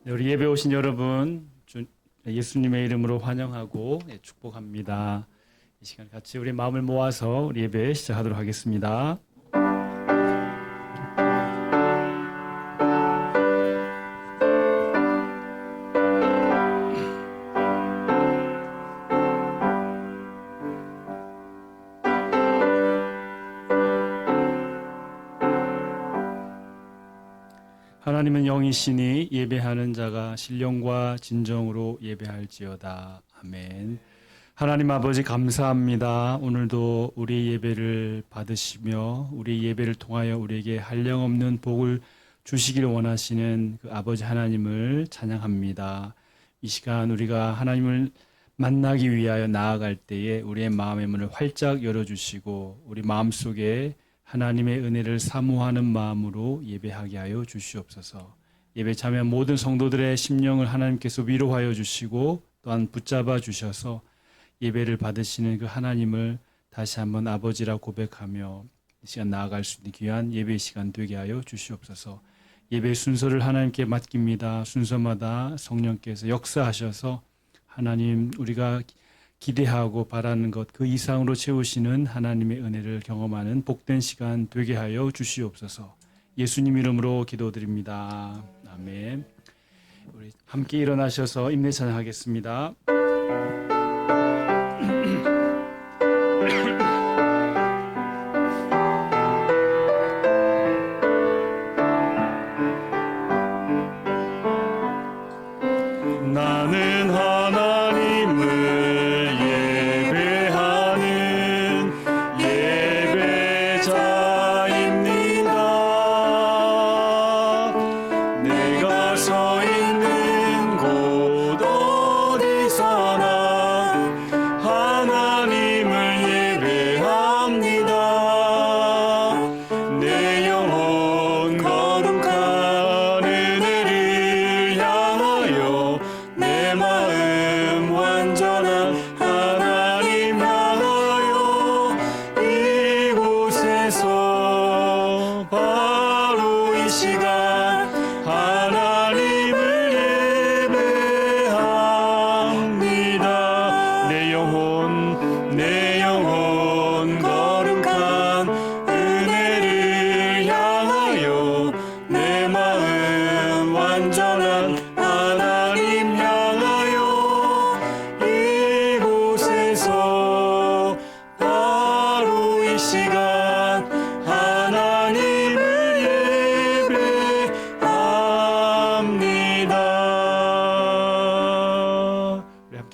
네, 우리 예배 오신 여러분 예수님의 이름으로 환영하고 축복합니다. 이 시간 같이 우리 마음을 모아서 우리 예배 시작하도록 하겠습니다. 하나님은 영이시니 예배하는 자가 신령과 진정으로 예배할지어다. 아멘. 하나님 아버지 감사합니다. 오늘도 우리 예배를 받으시며 우리 예배를 통하여 우리에게 한량없는 복을 주시길 원하시는 그 아버지 하나님을 찬양합니다. 이 시간 우리가 하나님을 만나기 위하여 나아갈 때에 우리의 마음의 문을 활짝 열어주시고 우리 마음속에 하나님의 은혜를 사모하는 마음으로 예배하게 하여 주시옵소서. 예배 참여한 모든 성도들의 심령을 하나님께서 위로하여 주시고 또한 붙잡아 주셔서 예배를 받으시는 그 하나님을 다시 한번 아버지라 고백하며 이 시간 나아갈 수 있는 귀한 예배 시간 되게 하여 주시옵소서. 예배 순서를 하나님께 맡깁니다. 순서마다 성령께서 역사하셔서 하나님 우리가 기대하고 바라는 것 그 이상으로 채우시는 하나님의 은혜를 경험하는 복된 시간 되게 하여 주시옵소서. 예수님 이름으로 기도드립니다. 아멘. 우리 함께 일어나셔서 임내 찬양하겠습니다. 나는 하나님을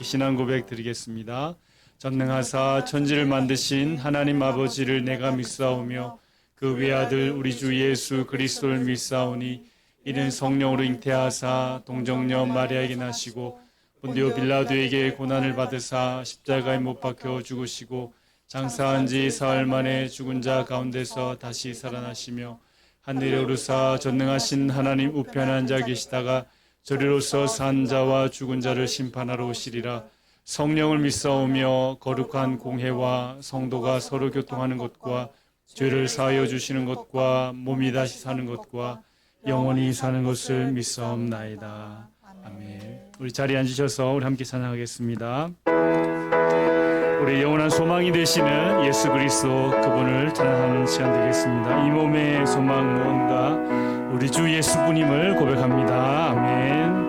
신앙 고백 드리겠습니다. 전능하사 천지를 만드신 하나님 아버지를 내가 믿사오며 그 외아들 우리 주 예수 그리스도를 믿사오니 이는 성령으로 잉태하사 동정녀 마리아에게 나시고 본디오 빌라도에게 고난을 받으사 십자가에 못 박혀 죽으시고 장사한 지 사흘 만에 죽은 자 가운데서 다시 살아나시며 하늘에 오르사 전능하신 하나님 우편에 앉아 계시다가 저리로서 산 자와 죽은 자를 심판하러 오시리라. 성령을 믿사오며 거룩한 공회와 성도가 서로 교통하는 것과 죄를 사하여 주시는 것과 몸이 다시 사는 것과 영원히 사는 것을 믿사옵나이다. 아멘. 우리 자리에 앉으셔서 우리 함께 찬양하겠습니다. 우리 영원한 소망이 되시는 예수 그리스도 그분을 찬양하는 시간 되겠습니다. 이 몸의 소망 무언가 우리 주 예수님을 고백합니다. 아멘.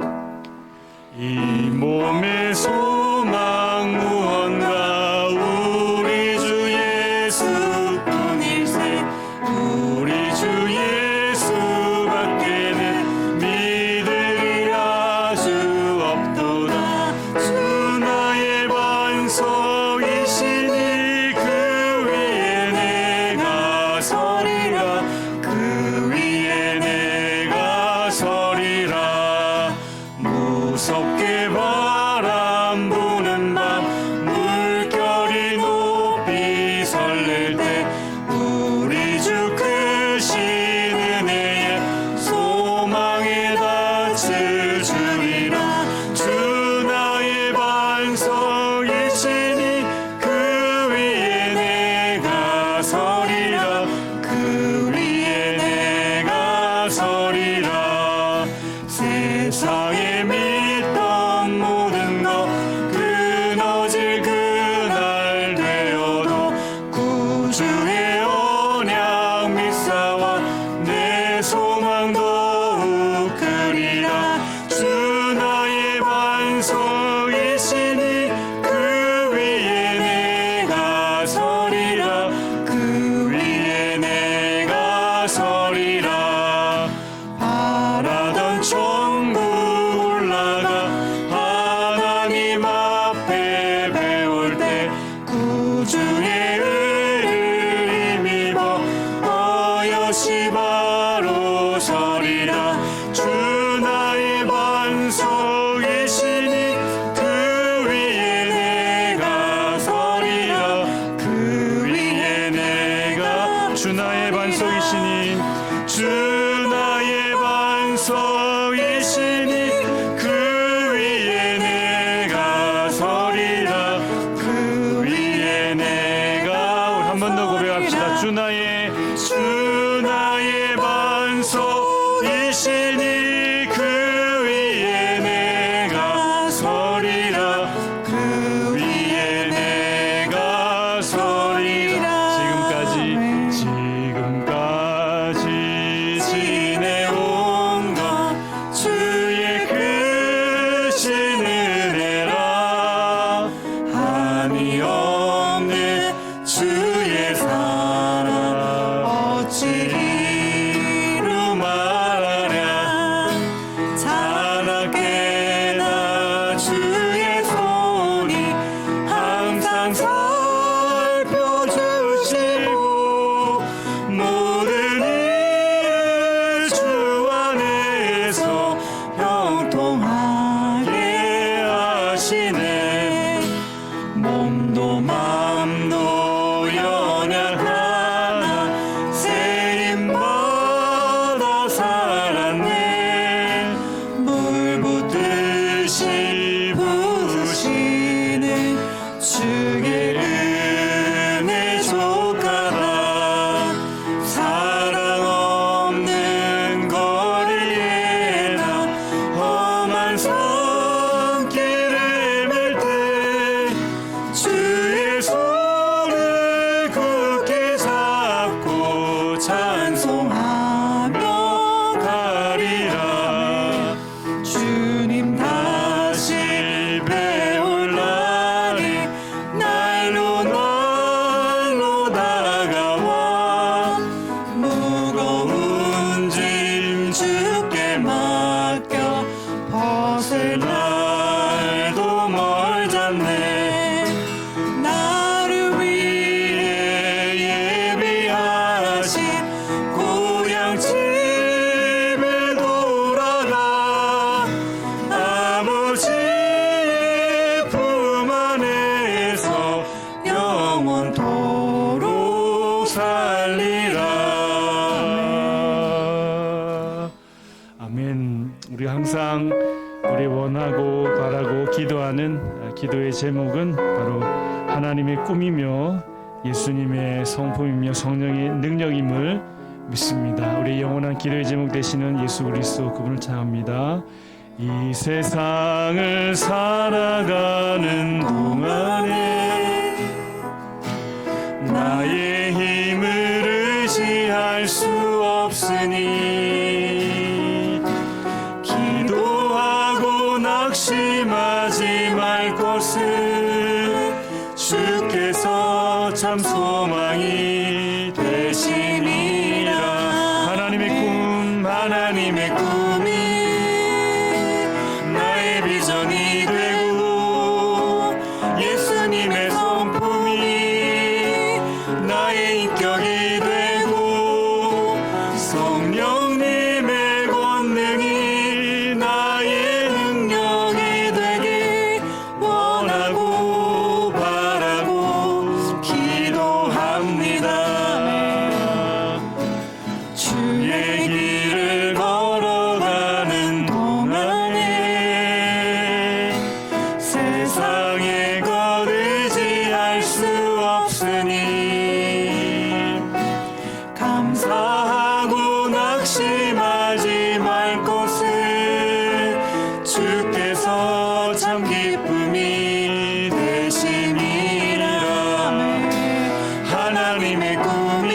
이 몸의 소망 무언가 우리 주 예수뿐일세. 우리 주 예수밖에는 믿으리라 주 없도다. 주 나의 반석이시니 그 위에 내가 서리라. 그 위에 내가 서리라. 무섭게 바람 나의 소망 더욱 크리라. 주 나의 반석이시니 그 위에 내가 서리라. 그 위에 내가 서리라. 바라던 천국 올라가 하나님 앞에 배울 때 구주의 의를 힘입어 어여시 바로 서리라. 주 나의 반석이시니 그 위에 내가 서리라. 그 위에 내가 주 나의 반석이시니 주 나의 반석이시니 그 위에 내가 서리라. 그 위에 내가 우리 한 번 더 고백합시다. 주 나의 반석이시니 그 위에 내가 서리라. 그 위에 내가 서리라. 지금까지 지내온 것 주의 크신 은혜라. 한이 없는 주의 사랑 어찌 이루 말하랴. 자나깨나 주의 손이 항상 살펴주시고 모든 일을 주 안에서 형통하게 하시네. 몸도 맘도 연약하나 세임받아 살았네. 물 붓듯이 부으시는 주의 은혜 족하다. 사랑 없는 거리에 나 험한 손길을 맬 때 주의 손을 굳게 잡고 찬송하며 가리라. 주님 다시 배울 날이 날로 다가와. 무거운 짐 주께 맡겨 벗을 날도 멀잖네. 나를 위해 예비하신 고향 집에 돌아가 아버지의 품 안에서 영원토록 살리라. 아멘. 우리 항상 우리 원하고 바라고 기도하는 기도의 제목은 바로 하나님의 꿈이며 예수님의 성품이며 성령의 능력임을 믿습니다. 우리 영원한 기도의 제목 되시는 예수 그리스도 그분을 찬양합니다. 이 세상을 살아가는 동안에 나의 힘을 의지할 수 없으니 기도하고 낙심하지 말 것은 주께서 참 소망이 되시니라. 하나님의 꿈이 나의 비전이 되고 예수님의 성품이 나의 인격이 되고 성령님의 권능이 나의 능력이 되길 원하고 바라고 기도합니다. 주의 길을 걸어가는 동안에 세상의 것 의지할 수 없으니 감사하고 낙심하지 말 것은 주께서 참 기쁨이 되심이라. 하나님의 꿈이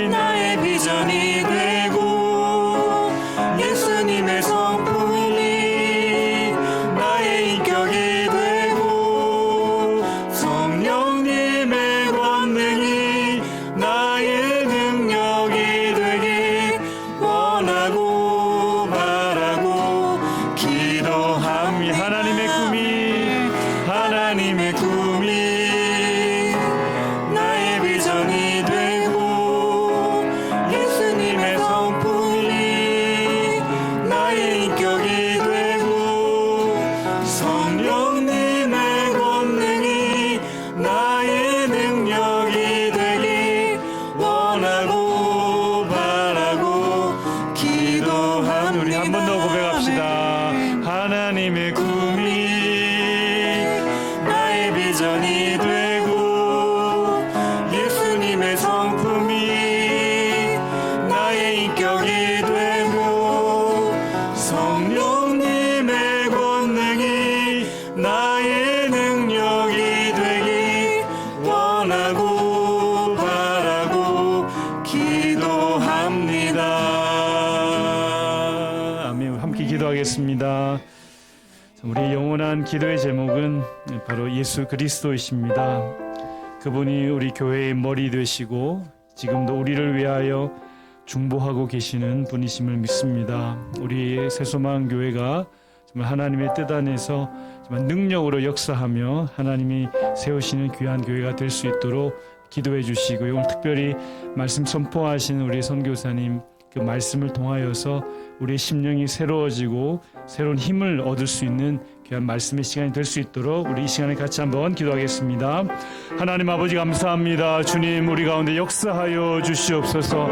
나의 비전이 비전이 되고 예수님의 성품이 나의 인격이 되고 성령님의 권능이 나의 능력이 되길 원하고 바라고 기도합니다. 하나님의 꿈이 나의 비전이 되고 예수님의 성품이 나의 인격이 되고 성령님의 권능이 나의 능력이 되길 원하고 바라고 기도합니다. 우리 한 번 더 고백합시다. 하나님의 꿈이 나의 비전이 되고 예수님의 성품이 나의 인격이 되고 성령님의 권능이 나의 능력이 되길 원하고 바라고 기도합니다. 아멘. 함께 기도하겠습니다. 우리 영원한 기도의 제목은 바로 예수 그리스도이십니다. 그분이 우리 교회의 머리 되시고 지금도 우리를 위하여 중보하고 계시는 분이심을 믿습니다. 우리 새소망 교회가 정말 하나님의 뜻 안에서 정말 능력으로 역사하며 하나님이 세우시는 귀한 교회가 될 수 있도록 기도해 주시고, 오늘 특별히 말씀 선포하시는 우리 선교사님 그 말씀을 통하여서 우리의 심령이 새로워지고 새로운 힘을 얻을 수 있는 귀한 말씀의 시간이 될 수 있도록 우리 이 시간에 같이 한번 기도하겠습니다. 하나님 아버지 감사합니다. 주님, 우리 가운데 역사하여 주시옵소서.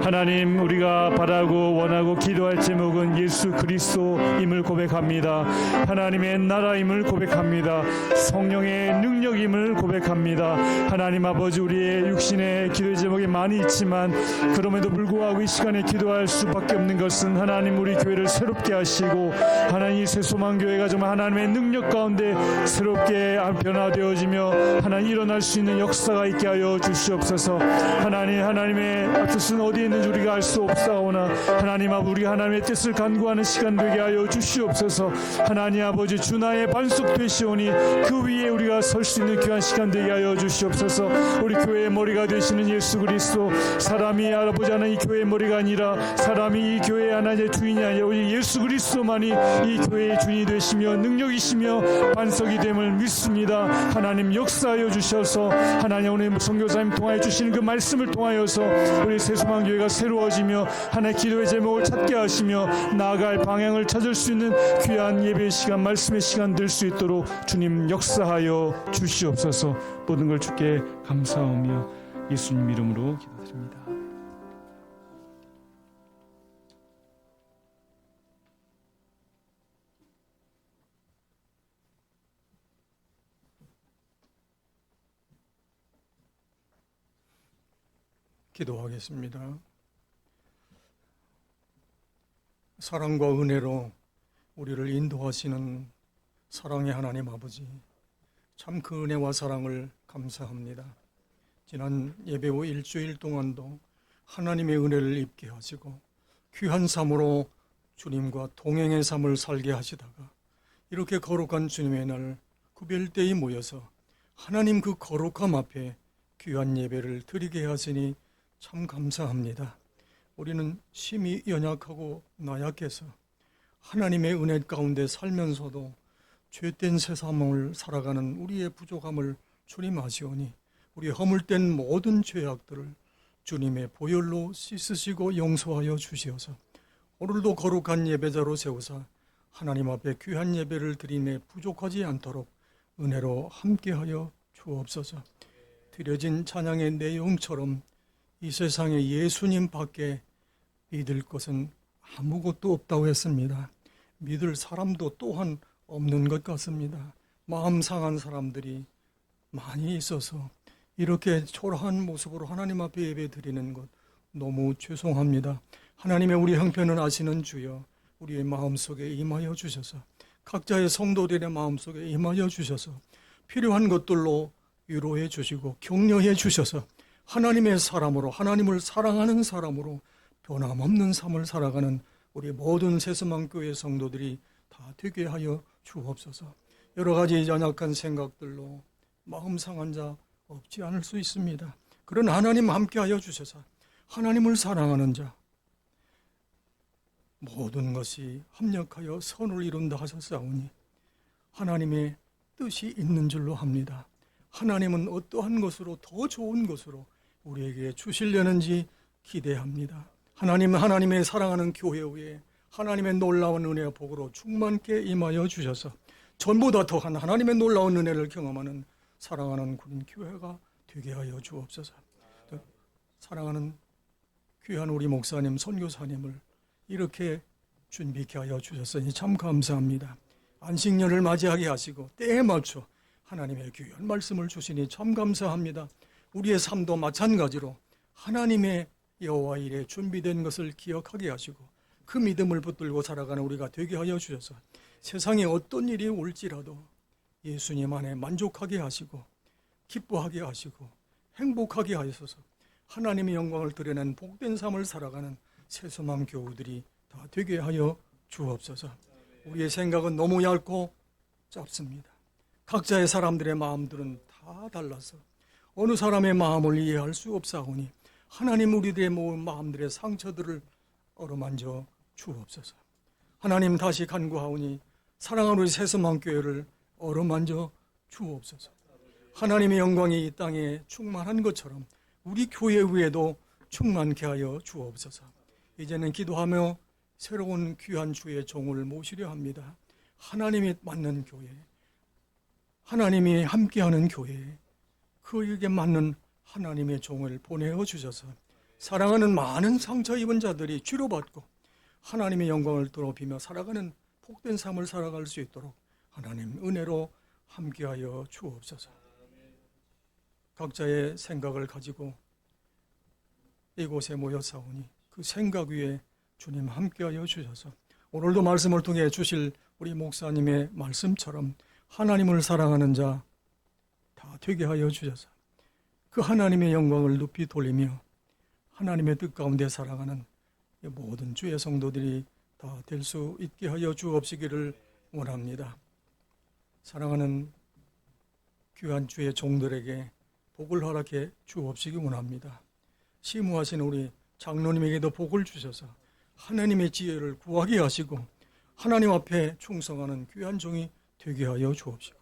하나님, 우리가 바라고 원하고 기도할 제목은 예수 그리스도임을 고백합니다. 하나님의 나라임을 고백합니다. 성령의 능력임을 고백합니다. 하나님 아버지, 우리의 육신의 기도의 제목이 많이 있지만 그럼에도 불구하고 이 시간에 기도할 수밖에 없는 것은 하나님 우리 교회를 새롭게 하시고 하나님 새소망 교회가 정말 하나님의 능력 가운데 새롭게 변화되어지며 하나님 일어날 수 있는 역사가 있게 하여 주시옵소서. 하나님의 뜻은 어디에 있는지 우리가 알 수 없사오나 하나님 아버지, 우리가 하나님의 뜻을 간구하는 시간 되게 하여 주시옵소서. 하나님 아버지, 주 나의 반석 되시오니 그 위에 우리가 설 수 있는 귀한 시간 되게 하여 주시옵소서. 우리 교회의 머리가 되시는 예수 그리스도, 사람이 아버지 하나님 이 교회의 머리가 아니라 사람이 이 교회의 하나님의 주인이 아니라 우리 예수 그리스도만이 이 교회의 주인이 되시며 능력이시며 반석이 됨을 믿습니다. 하나님 역사하여 주셔서 하나님 오늘 선교사님 통하여 주시는 그 말씀을 통하여서 우리 새소망 교회가 새로워지며 하나님의 기도의 제목을 찾게 하시며 나아갈 방향을 찾을 수 있는 귀한 예배의 시간, 말씀의 시간 될 수 있도록 주님 역사하여 주시옵소서. 모든 걸 주께 감사하며 예수님 이름으로 기도드립니다. 기도하겠습니다. 사랑과 은혜로 우리를 인도하시는 사랑의 하나님 아버지, 참 그 은혜와 사랑을 감사합니다. 지난 예배 후 일주일 동안도 하나님의 은혜를 입게 하시고 귀한 삶으로 주님과 동행의 삶을 살게 하시다가 이렇게 거룩한 주님의 날 구별되이 모여서 하나님 그 거룩함 앞에 귀한 예배를 드리게 하시니 참 감사합니다. 우리는 심히 연약하고 나약해서 하나님의 은혜 가운데 살면서도 죄된 세상을 살아가는 우리의 부족함을 주님 아시오니 우리 허물된 모든 죄악들을 주님의 보혈로 씻으시고 용서하여 주시어서 오늘도 거룩한 예배자로 세우사 하나님 앞에 귀한 예배를 드리매 부족하지 않도록 은혜로 함께하여 주옵소서. 드려진 찬양의 내용처럼 이 세상에 예수님 밖에 믿을 것은 아무것도 없다고 했습니다. 믿을 사람도 또한 없는 것 같습니다. 마음 상한 사람들이 많이 있어서 이렇게 초라한 모습으로 하나님 앞에 예배 드리는 것 너무 죄송합니다. 하나님의 우리 형편을 아시는 주여, 우리의 마음속에 임하여 주셔서 각자의 성도들의 마음속에 임하여 주셔서 필요한 것들로 위로해 주시고 격려해 주셔서 하나님의 사람으로, 하나님을 사랑하는 사람으로 변함없는 삶을 살아가는 우리 모든 새서만교회 성도들이 다 되게 하여 주옵소서. 여러 가지 연약한 생각들로 마음 상한 자 없지 않을 수 있습니다. 그런 하나님 함께하여 주셔서 하나님을 사랑하는 자, 모든 것이 합력하여 선을 이룬다 하셨사오니 하나님의 뜻이 있는 줄로 합니다. 하나님은 어떠한 것으로 더 좋은 것으로 우리에게 주시려는지 기대합니다. 하나님은 하나님의 사랑하는 교회 위에 하나님의 놀라운 은혜와 복으로 충만케 임하여 주셔서 전보다 더한 하나님의 놀라운 은혜를 경험하는 사랑하는 군인 교회가 되게 하여 주옵소서. 사랑하는 귀한 우리 목사님, 선교사님을 이렇게 준비케 하여 주셨으니 참 감사합니다. 안식년을 맞이하게 하시고 때에 맞춰 하나님의 귀한 말씀을 주시니 참 감사합니다. 우리의 삶도 마찬가지로 하나님의 여호와 일에 준비된 것을 기억하게 하시고 그 믿음을 붙들고 살아가는 우리가 되게 하여 주셔서 세상에 어떤 일이 올지라도 예수님 안에 만족하게 하시고 기뻐하게 하시고 행복하게 하셔서 하나님의 영광을 드러낸 복된 삶을 살아가는 새소망 교우들이 다 되게 하여 주옵소서. 우리의 생각은 너무 얇고 짧습니다. 각자의 사람들의 마음들은 다 달라서 어느 사람의 마음을 이해할 수 없사오니 하나님 우리들의 모든 마음들의 상처들을 어루만져 주옵소서. 하나님 다시 간구하오니 사랑하는 우리 새소망교회를 어루만져 주옵소서. 하나님의 영광이 이 땅에 충만한 것처럼 우리 교회 위에도 충만케 하여 주옵소서. 이제는 기도하며 새로운 귀한 주의 종을 모시려 합니다. 하나님이 맞는 교회, 하나님이 함께하는 교회, 그에게 맞는 하나님의 종을 보내어 주셔서 사랑하는 많은 상처 입은 자들이 치료받고 하나님의 영광을 더럽히며 살아가는 복된 삶을 살아갈 수 있도록 하나님 은혜로 함께하여 주옵소서. 각자의 생각을 가지고 이곳에 모여사오니 그 생각 위에 주님 함께하여 주셔서 오늘도 말씀을 통해 주실 우리 목사님의 말씀처럼 하나님을 사랑하는 자 다 되게 하여 주셔서 그 하나님의 영광을 높이 돌리며 하나님의 뜻 가운데 살아가는 모든 주의 성도들이 다 될 수 있게 하여 주옵시기를 원합니다. 사랑하는 귀한 주의 종들에게 복을 허락해 주옵시기 원합니다. 시무하신 우리 장로님에게도 복을 주셔서 하나님의 지혜를 구하게 하시고 하나님 앞에 충성하는 귀한 종이 되게 하여 주옵시고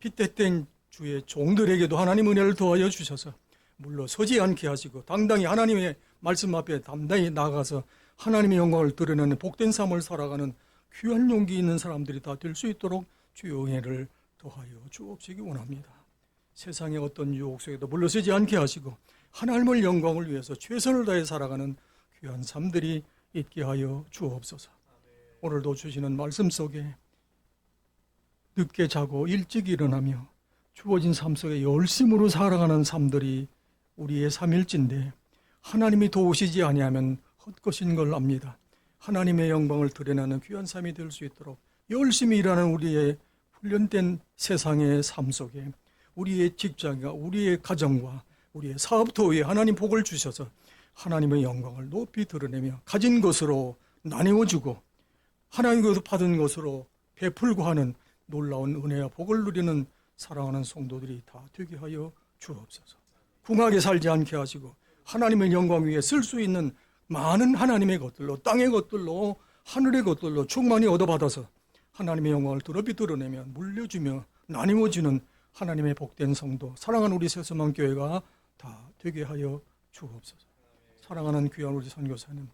핏대된 주의 종들에게도 하나님 은혜를 더하여 주셔서 물러서지 않게 하시고 당당히 하나님의 말씀 앞에 담당히 나가서 하나님의 영광을 드러내는 복된 삶을 살아가는 귀한 용기 있는 사람들이 다 될 수 있도록 주의 은혜를 더하여 주옵시기 원합니다. 세상의 어떤 유혹 속에도 물러서지 않게 하시고 하나님의 영광을 위해서 최선을 다해 살아가는 귀한 삶들이 있게 하여 주옵소서. 오늘도 주시는 말씀 속에 늦게 자고 일찍 일어나며 주어진 삶 속에 열심으로 살아가는 삶들이 우리의 삶일진데 하나님이 도우시지 아니하면 헛것인 걸 압니다. 하나님의 영광을 드러내는 귀한 삶이 될 수 있도록 열심히 일하는 우리의 훈련된 세상의 삶 속에 우리의 직장과 우리의 가정과 우리의 사업토에 하나님 복을 주셔서 하나님의 영광을 높이 드러내며 가진 것으로 나누어주고 하나님께서 받은 것으로 베풀고 하는 놀라운 은혜와 복을 누리는 사랑하는 성도들이 다 되게 하여 주옵소서. 궁하게 살지 않게 하시고 하나님의 영광 위에 쓸 수 있는 많은 하나님의 것들로 땅의 것들로 하늘의 것들로 충만히 얻어받아서 하나님의 영광을 더럽이 드러내며 물려주며 나누어주는 하나님의 복된 성도 사랑하는 우리 새소망 교회가 다 되게 하여 주옵소서. 사랑하는 귀한 우리 선교사님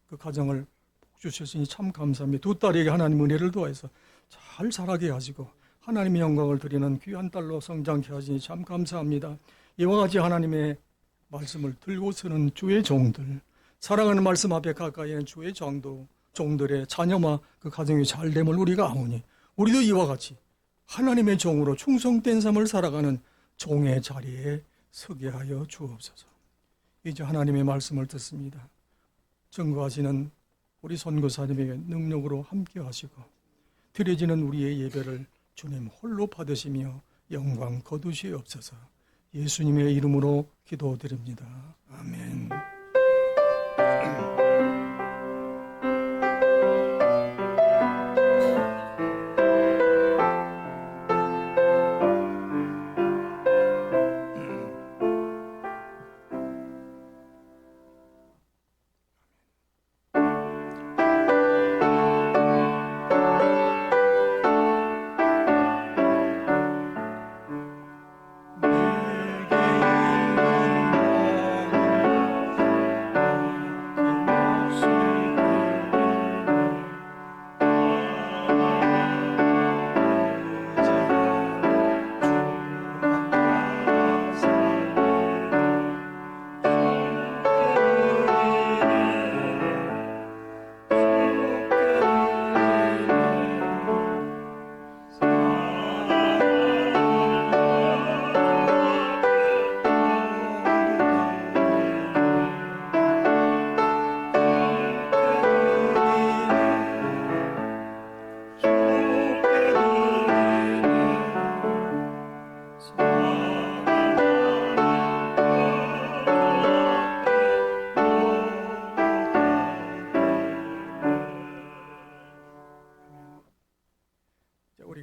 그 가정을 복 주셨으니 참 감사합니다. 두 딸에게 하나님 은혜를 더해서 잘 자라게 하시고 하나님의 영광을 드리는 귀한 딸로 성장케 하시니 참 감사합니다. 이와 같이 하나님의 말씀을 들고 서는 주의 종들 사랑하는 말씀 앞에 가까이 있는 주의 종들의 자녀와 그 가정이 잘됨을 우리가 아오니 우리도 이와 같이 하나님의 종으로 충성된 삶을 살아가는 종의 자리에 서게 하여 주옵소서. 이제 하나님의 말씀을 듣습니다. 증거하시는 우리 선교사님에게 능력으로 함께 하시고 드려지는 우리의 예배를 주님 홀로 받으시며 영광 거두시옵소서. 예수님의 이름으로 기도드립니다. 아멘.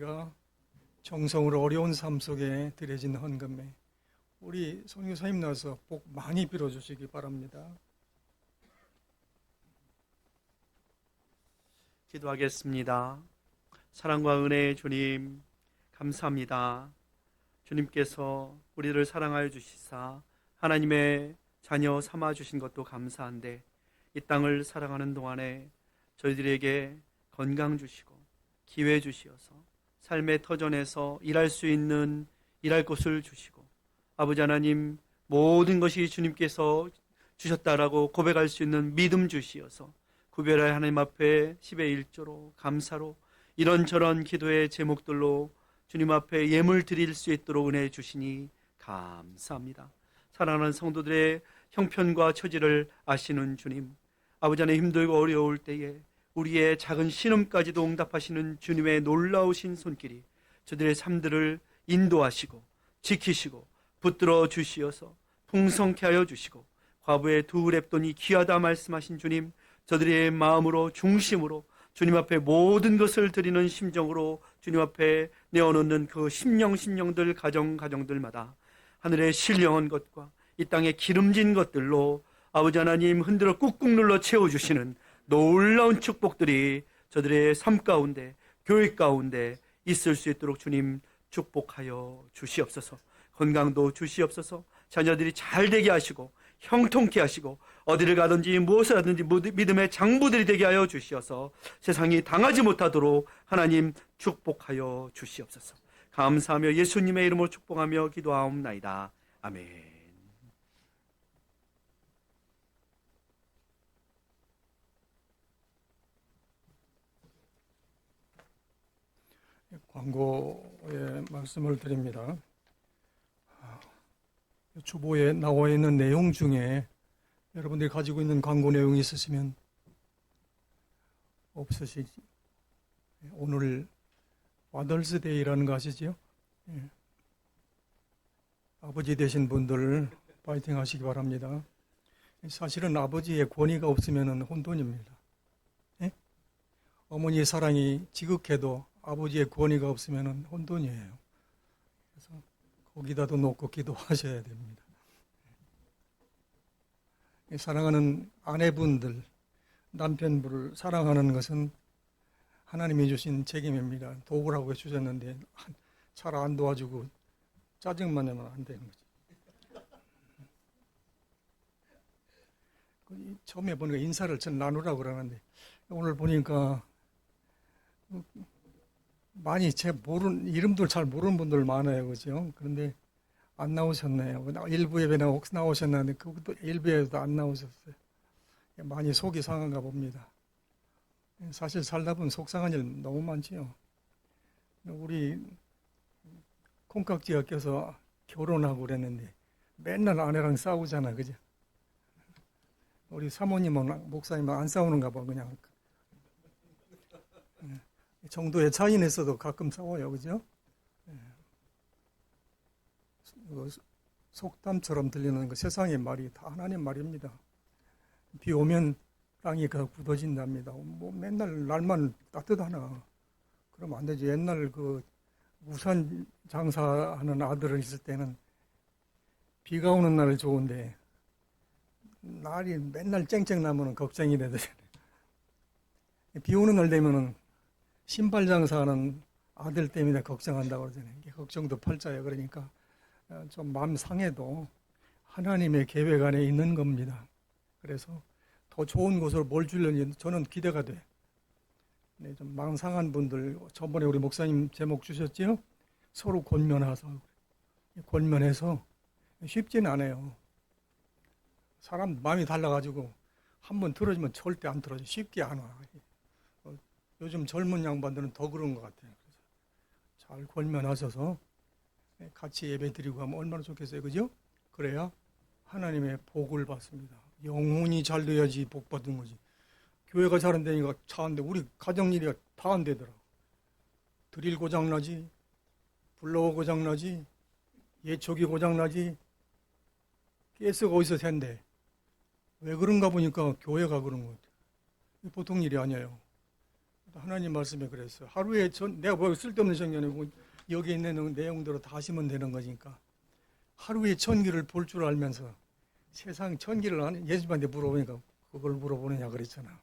우리가 정성으로 어려운 삶 속에 드려진 헌금에 우리 선교사님 나서 복 많이 빌어주시기 바랍니다. 기도하겠습니다. 사랑과 은혜의 주님, 감사합니다. 주님께서 우리를 사랑하여 주시사 하나님의 자녀 삼아 주신 것도 감사한데, 이 땅을 살아가는 동안에 저희들에게 건강 주시고 기회 주시어서 삶의 터전에서 일할 수 있는 일할 곳을 주시고, 아버지 하나님, 모든 것이 주님께서 주셨다라고 고백할 수 있는 믿음 주시어서 구별할 하나님 앞에 10의 1조로 감사로 이런저런 기도의 제목들로 주님 앞에 예물 드릴 수 있도록 은혜 주시니 감사합니다. 사랑하는 성도들의 형편과 처지를 아시는 주님, 아버지 하나님, 힘들고 어려울 때에 우리의 작은 신음까지도 응답하시는 주님의 놀라우신 손길이 저들의 삶들을 인도하시고 지키시고 붙들어 주시어서 풍성케 하여 주시고, 과부의 2렙돈이 귀하다 말씀하신 주님, 저들의 마음으로 중심으로 주님 앞에 모든 것을 드리는 심정으로 주님 앞에 내어놓는 그 심령들, 가정들마다 하늘의 신령한 것과 이 땅의 기름진 것들로 아버지 하나님 흔들어 꾹꾹 눌러 채워주시는 놀라운 축복들이 저들의 삶 가운데, 교회 가운데 있을 수 있도록 주님 축복하여 주시옵소서. 건강도 주시옵소서. 자녀들이 잘 되게 하시고 형통케 하시고 어디를 가든지 무엇을 하든지 믿음의 장부들이 되게 하여 주시어서 세상이 당하지 못하도록 하나님 축복하여 주시옵소서. 감사하며 예수님의 이름으로 축복하며 기도하옵나이다. 아멘. 광고에 말씀을 드립니다. 주보에 나와 있는 내용 중에 여러분들이 가지고 있는 광고 내용이 있으시면 없으시지? 오늘 와덜스데이라는 거 아시죠? 예. 아버지 되신 분들 파이팅 하시기 바랍니다. 사실은 아버지의 권위가 없으면 혼돈입니다. 예? 어머니의 사랑이 지극해도 아버지의 권위가 없으면 혼돈이에요. 그래서 거기다도 놓고 기도하셔야 됩니다. 사랑하는 아내분들, 남편분을 사랑하는 것은 하나님이 주신 책임입니다. 도구라고 해주셨는데 잘 안 도와주고 짜증만 내면 안 되는 거지. 처음에 보니까 인사를 전 나누라고 그러는데 오늘 보니까 많이 제 이름들 잘 모르는 분들 많아요. 그죠? 그런데 안 나오셨네요. 일부 예배나 혹시 나오셨는데 그것도 일부에도 안 나오셨어요. 많이 속이 상한가 봅니다. 사실 살다 보면 속상한 일 너무 많지요. 우리 콩깍지가 껴서 결혼하고 그랬는데 맨날 아내랑 싸우잖아. 그죠? 우리 사모님은 목사님은 안 싸우는가 봐. 그냥 정도의 차이는 있어도 가끔 싸워요. 그죠? 속담처럼 들리는 거 세상의 말이 다 하나님 말입니다. 비 오면 땅이 굳어진답니다. 뭐 맨날 날만 따뜻하나. 그러면 안 되지. 옛날 그 우산 장사하는 아들을 있을 때는 비가 오는 날 좋은데 날이 맨날 쨍쨍 나면 걱정이 되더라고요. 비 오는 날 되면은 신발 장사하는 아들 때문에 걱정한다고 그러잖아요. 걱정도 팔자예요. 그러니까 좀 마음 상해도 하나님의 계획 안에 있는 겁니다. 그래서 더 좋은 곳으로 뭘 주려니 저는 기대가 돼. 네, 좀 마음 상한 분들, 저번에 우리 목사님 제목 주셨지요? 서로 권면해서 쉽지는 않아요. 사람 마음이 달라가지고 한번 틀어지면 절대 안 틀어져. 쉽게 안 와. 요즘 젊은 양반들은 더 그런 것 같아요. 잘 권면하셔서 같이 예배 드리고 하면 얼마나 좋겠어요. 그죠? 그래야 하나님의 복을 받습니다. 영혼이 잘 돼야지 복 받은 거지. 교회가 잘 안 되니까 차 안 돼. 우리 가정일이 다 안 되더라. 드릴 고장나지, 블로워 고장나지, 예초기 고장나지, 가스가 어디서 샌대. 왜 그런가 보니까 교회가 그런 것 같아요. 보통 일이 아니에요. 하나님 말씀에 그랬어요. 하루에 내가 뭐 쓸데없는 성경이고 여기 있는 내용대로 다 하시면 되는 거니까 하루에 1000기를 볼 줄 알면서 세상 1000기를 예수님한테 물어보니까 그걸 물어보느냐 그랬잖아.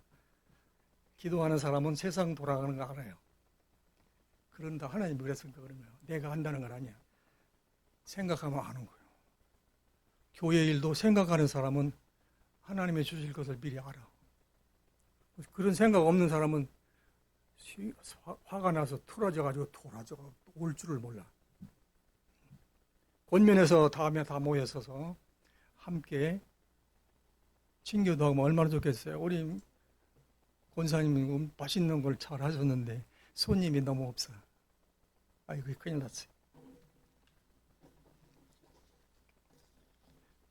기도하는 사람은 세상 돌아가는 거 알아요. 그런다 하나님이 그랬으니까 그러면 내가 한다는 건 아니야. 생각하면 아는 거예요. 교회 일도 생각하는 사람은 하나님의 주실 것을 미리 알아. 그런 생각 없는 사람은 화가 나서 틀어져가지고 돌아져 올 줄을 몰라. 권면에서 다음에 다 모여서서 함께 친교도 하고 얼마나 좋겠어요. 우리 권사님은 맛있는 걸 잘 하셨는데 손님이 너무 없어. 아이고 큰일 났어요.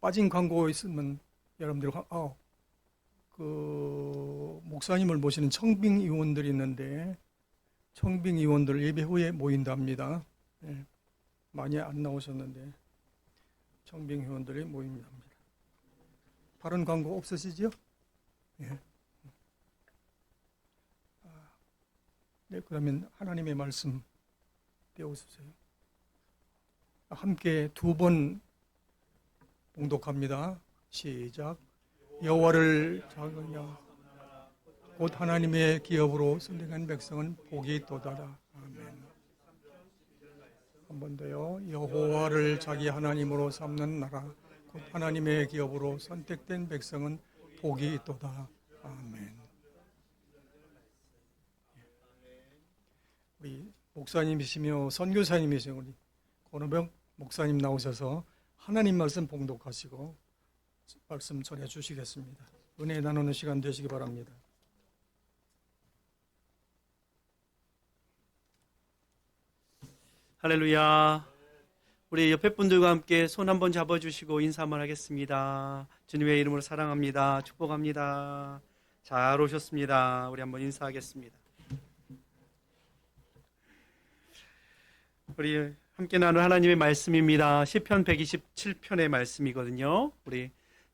빠진 광고 있으면 여러분들 목사님을 모시는 청빙 의원들이 있는데 청빙 의원들 예배 후에 모인답니다. 예, 많이 안 나오셨는데 청빙 의원들이 모입니다. 다른 광고 없으시죠? 예. 네, 그러면 하나님의 말씀 배우세요. 함께 2번 봉독합니다. 시작. 여호와를 작으냐 곧 하나님의 기업으로 선택한 백성은 복이 있도다. 아멘. 한 번 더요. 여호와를 자기 하나님으로 삼는 나라 곧 하나님의 기업으로 선택된 백성은 복이 있도다. 아멘. 우리 목사님이시며 선교사님이시며 우리 권호병 목사님 나오셔서 하나님 말씀 봉독하시고 말씀 전해 주시겠습니다. 은혜 나누는 시간 되시기 바랍니다. 할렐루야. 우리 옆에 분들과 함께 손 한번 잡아주시고 인사 한번 하겠습니다. 주님의 이름으로 사랑합니다. 축복합니다. 잘 오셨습니다. 우리 한번 인사하겠습니다. 우리 함께 나눌 하나님의 말씀입니다. 시편 127편의 말씀이거든요. 우리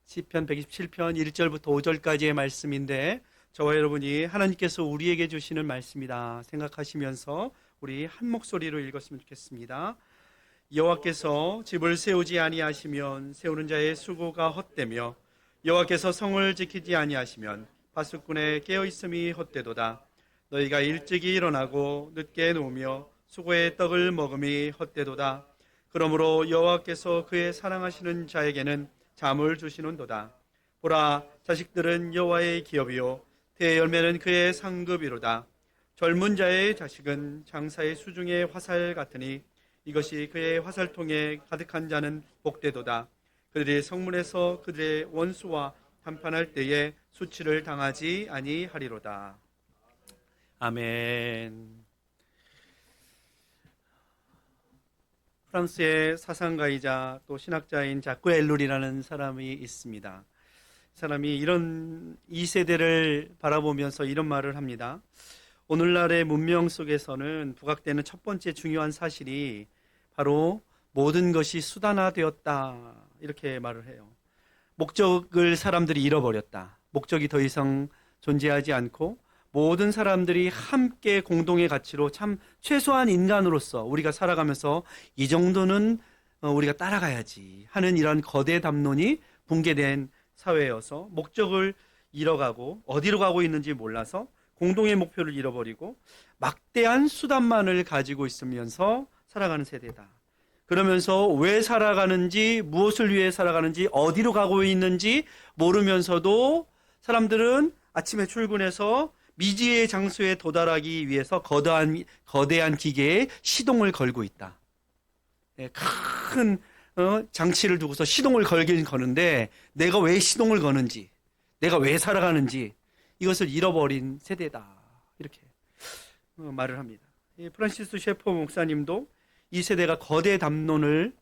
시편 127편 1절부터 5절까지의 말씀인데 저와 여러분이 하나님께서 우리에게 주시는 말씀이다 생각하시면서 우리 한 목소리로 읽었으면 좋겠습니다. 여호와께서 집을 세우지 아니하시면 세우는 자의 수고가 헛되며 여호와께서 성을 지키지 아니하시면 파수꾼의 깨어있음이 헛되도다. 너희가 일찍이 일어나고 늦게 누우며 수고의 떡을 먹음이 헛되도다. 그러므로 여호와께서 그의 사랑하시는 자에게는 잠을 주시는도다. 보라, 자식들은 여호와의 기업이요 태의 열매는 그의 상급이로다. 젊은 자의 자식은 장사의 수중의 화살 같으니 이것이 그의 화살통에 가득한 자는 복되도다. 그들이 성문에서 그들의 원수와談판할 때에 수치를 당하지 아니하리로다. 아멘. 프랑스의 사상가이자 또 신학자인 자크 엘룰이라는 사람이 있습니다. 사람이 이런 2세대를 바라보면서 이런 말을 합니다. 오늘날의 문명 속에서는 부각되는 첫 번째 중요한 사실이 바로 모든 것이 수단화되었다 이렇게 말을 해요. 목적을 사람들이 잃어버렸다. 목적이 더 이상 존재하지 않고 모든 사람들이 함께 공동의 가치로 참 최소한 인간으로서 우리가 살아가면서 이 정도는 우리가 따라가야지 하는 이런 거대 담론이 붕괴된 사회여서 목적을 잃어가고 어디로 가고 있는지 몰라서 공동의 목표를 잃어버리고 막대한 수단만을 가지고 있으면서 살아가는 세대다. 그러면서 왜 살아가는지 무엇을 위해 살아가는지 어디로 가고 있는지 모르면서도 사람들은 아침에 출근해서 미지의 장소에 도달하기 위해서 거대한 기계에 시동을 걸고 있다. 큰 장치를 두고서 시동을 걸긴 거는데 내가 왜 시동을 거는지 내가 왜 살아가는지 이것을 잃어버린 세대다 이렇게 말을 합니다. 프란시스 셰퍼 목사님도 이 세대가 거대 담론을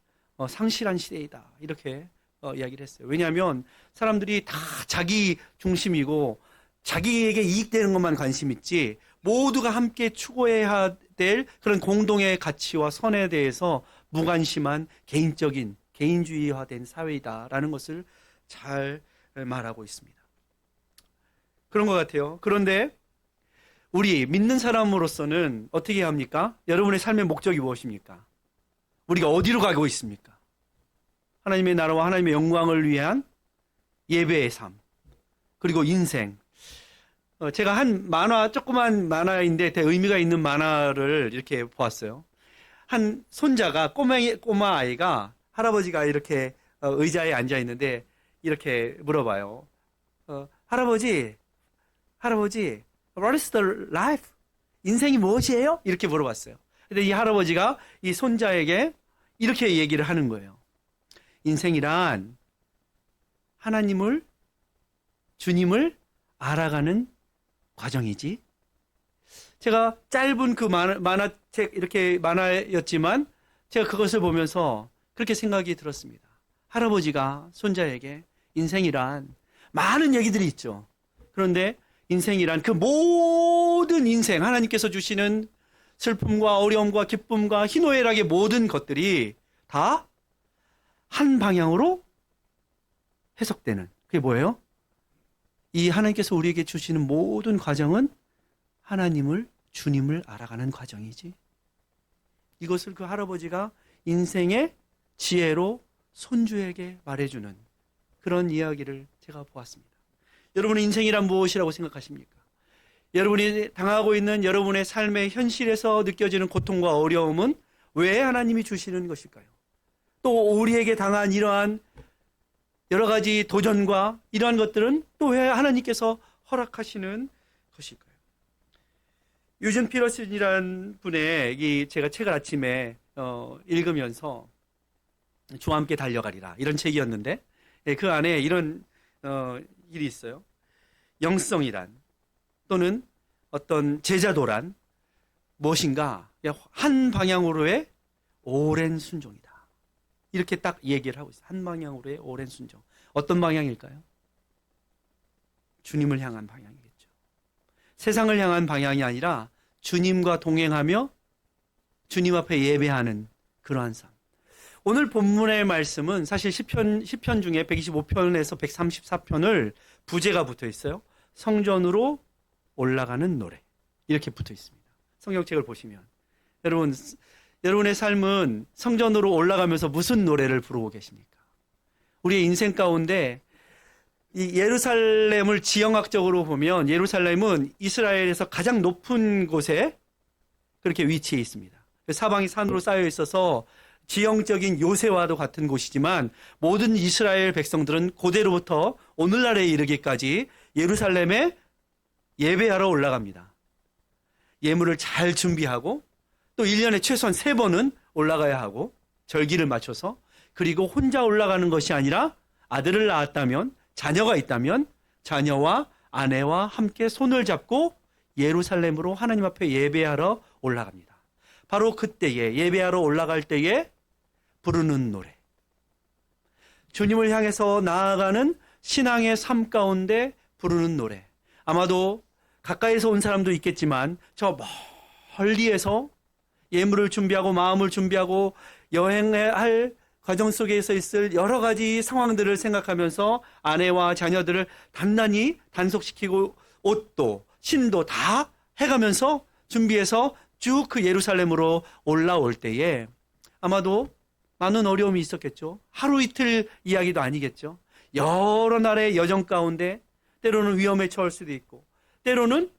상실한 시대이다 이렇게 이야기를 했어요. 왜냐하면 사람들이 다 자기 중심이고 자기에게 이익되는 것만 관심 있지 모두가 함께 추구해야 될 그런 공동의 가치와 선에 대해서 무관심한 개인주의화된 사회이다라는 것을 잘 말하고 있습니다. 그런 것 같아요. 그런데 우리 믿는 사람으로서는 어떻게 합니까? 여러분의 삶의 목적이 무엇입니까? 우리가 어디로 가고 있습니까? 하나님의 나라와 하나님의 영광을 위한 예배의 삶, 그리고 인생. 제가 한 만화, 조그만 만화인데 되게 의미가 있는 만화를 이렇게 보았어요. 한 손자가, 꼬마 아이가 할아버지가 이렇게 의자에 앉아 있는데 이렇게 물어봐요. 할아버지, what is the life? 인생이 무엇이에요? 이렇게 물어봤어요. 근데 이 할아버지가 이 손자에게 이렇게 얘기를 하는 거예요. 인생이란 하나님을, 주님을 알아가는 과정이지. 제가 짧은 그 만화책, 이렇게 만화였지만 제가 그것을 보면서 그렇게 생각이 들었습니다. 할아버지가 손자에게 인생이란 많은 얘기들이 있죠. 그런데 인생이란 그 모든 인생, 하나님께서 주시는 슬픔과 어려움과 기쁨과 희노애락의 모든 것들이 다 한 방향으로 해석되는, 그게 뭐예요? 이 하나님께서 우리에게 주시는 모든 과정은 하나님을, 주님을 알아가는 과정이지. 이것을 그 할아버지가 인생의 지혜로 손주에게 말해주는 그런 이야기를 제가 보았습니다. 여러분의 인생이란 무엇이라고 생각하십니까? 여러분이 당하고 있는 여러분의 삶의 현실에서 느껴지는 고통과 어려움은 왜 하나님이 주시는 것일까요? 또 우리에게 당한 이러한 여러 가지 도전과 이러한 것들은 또 왜 하나님께서 허락하시는 것일까요? 유진 피터슨이라는 분의 제가 책을 아침에 읽으면서 주와 함께 달려가리라, 이런 책이었는데 그 안에 이런 일이 있어요. 영성이란, 또는 어떤 제자도란 무엇인가 한 방향으로의 오랜 순종이다. 이렇게 딱 얘기를 하고 있어요. 한 방향으로의 오랜 순종. 어떤 방향일까요? 주님을 향한 방향이겠죠. 세상을 향한 방향이 아니라 주님과 동행하며 주님 앞에 예배하는 그러한 삶. 오늘 본문의 말씀은 사실 시편 중에 125편에서 134편을 부제가 붙어 있어요. 성전으로 올라가는 노래, 이렇게 붙어 있습니다. 성경책을 보시면 여러분의 삶은 성전으로 올라가면서 무슨 노래를 부르고 계십니까? 우리의 인생 가운데 이 예루살렘을 지형학적으로 보면 예루살렘은 이스라엘에서 가장 높은 곳에 그렇게 위치해 있습니다. 사방이 산으로 쌓여 있어서 지형적인 요새와도 같은 곳이지만 모든 이스라엘 백성들은 고대로부터 오늘날에 이르기까지 예루살렘에 예배하러 올라갑니다. 예물을 잘 준비하고 또 1년에 최소한 3번은 올라가야 하고 절기를 맞춰서, 그리고 혼자 올라가는 것이 아니라 아들을 낳았다면, 자녀가 있다면 자녀와 아내와 함께 손을 잡고 예루살렘으로 하나님 앞에 예배하러 올라갑니다. 바로 그때에, 예배하러 올라갈 때에 부르는 노래, 주님을 향해서 나아가는 신앙의 삶 가운데 부르는 노래. 아마도 가까이서 온 사람도 있겠지만 저 멀리에서 예물을 준비하고 마음을 준비하고 여행할 과정 속에서 있을 여러 가지 상황들을 생각하면서 아내와 자녀들을 단단히 단속시키고 옷도 신도 다 해가면서 준비해서 쭉 그 예루살렘으로 올라올 때에 아마도 많은 어려움이 있었겠죠. 하루 이틀 이야기도 아니겠죠. 여러 날의 여정 가운데 때로는 위험에 처할 수도 있고, 때로는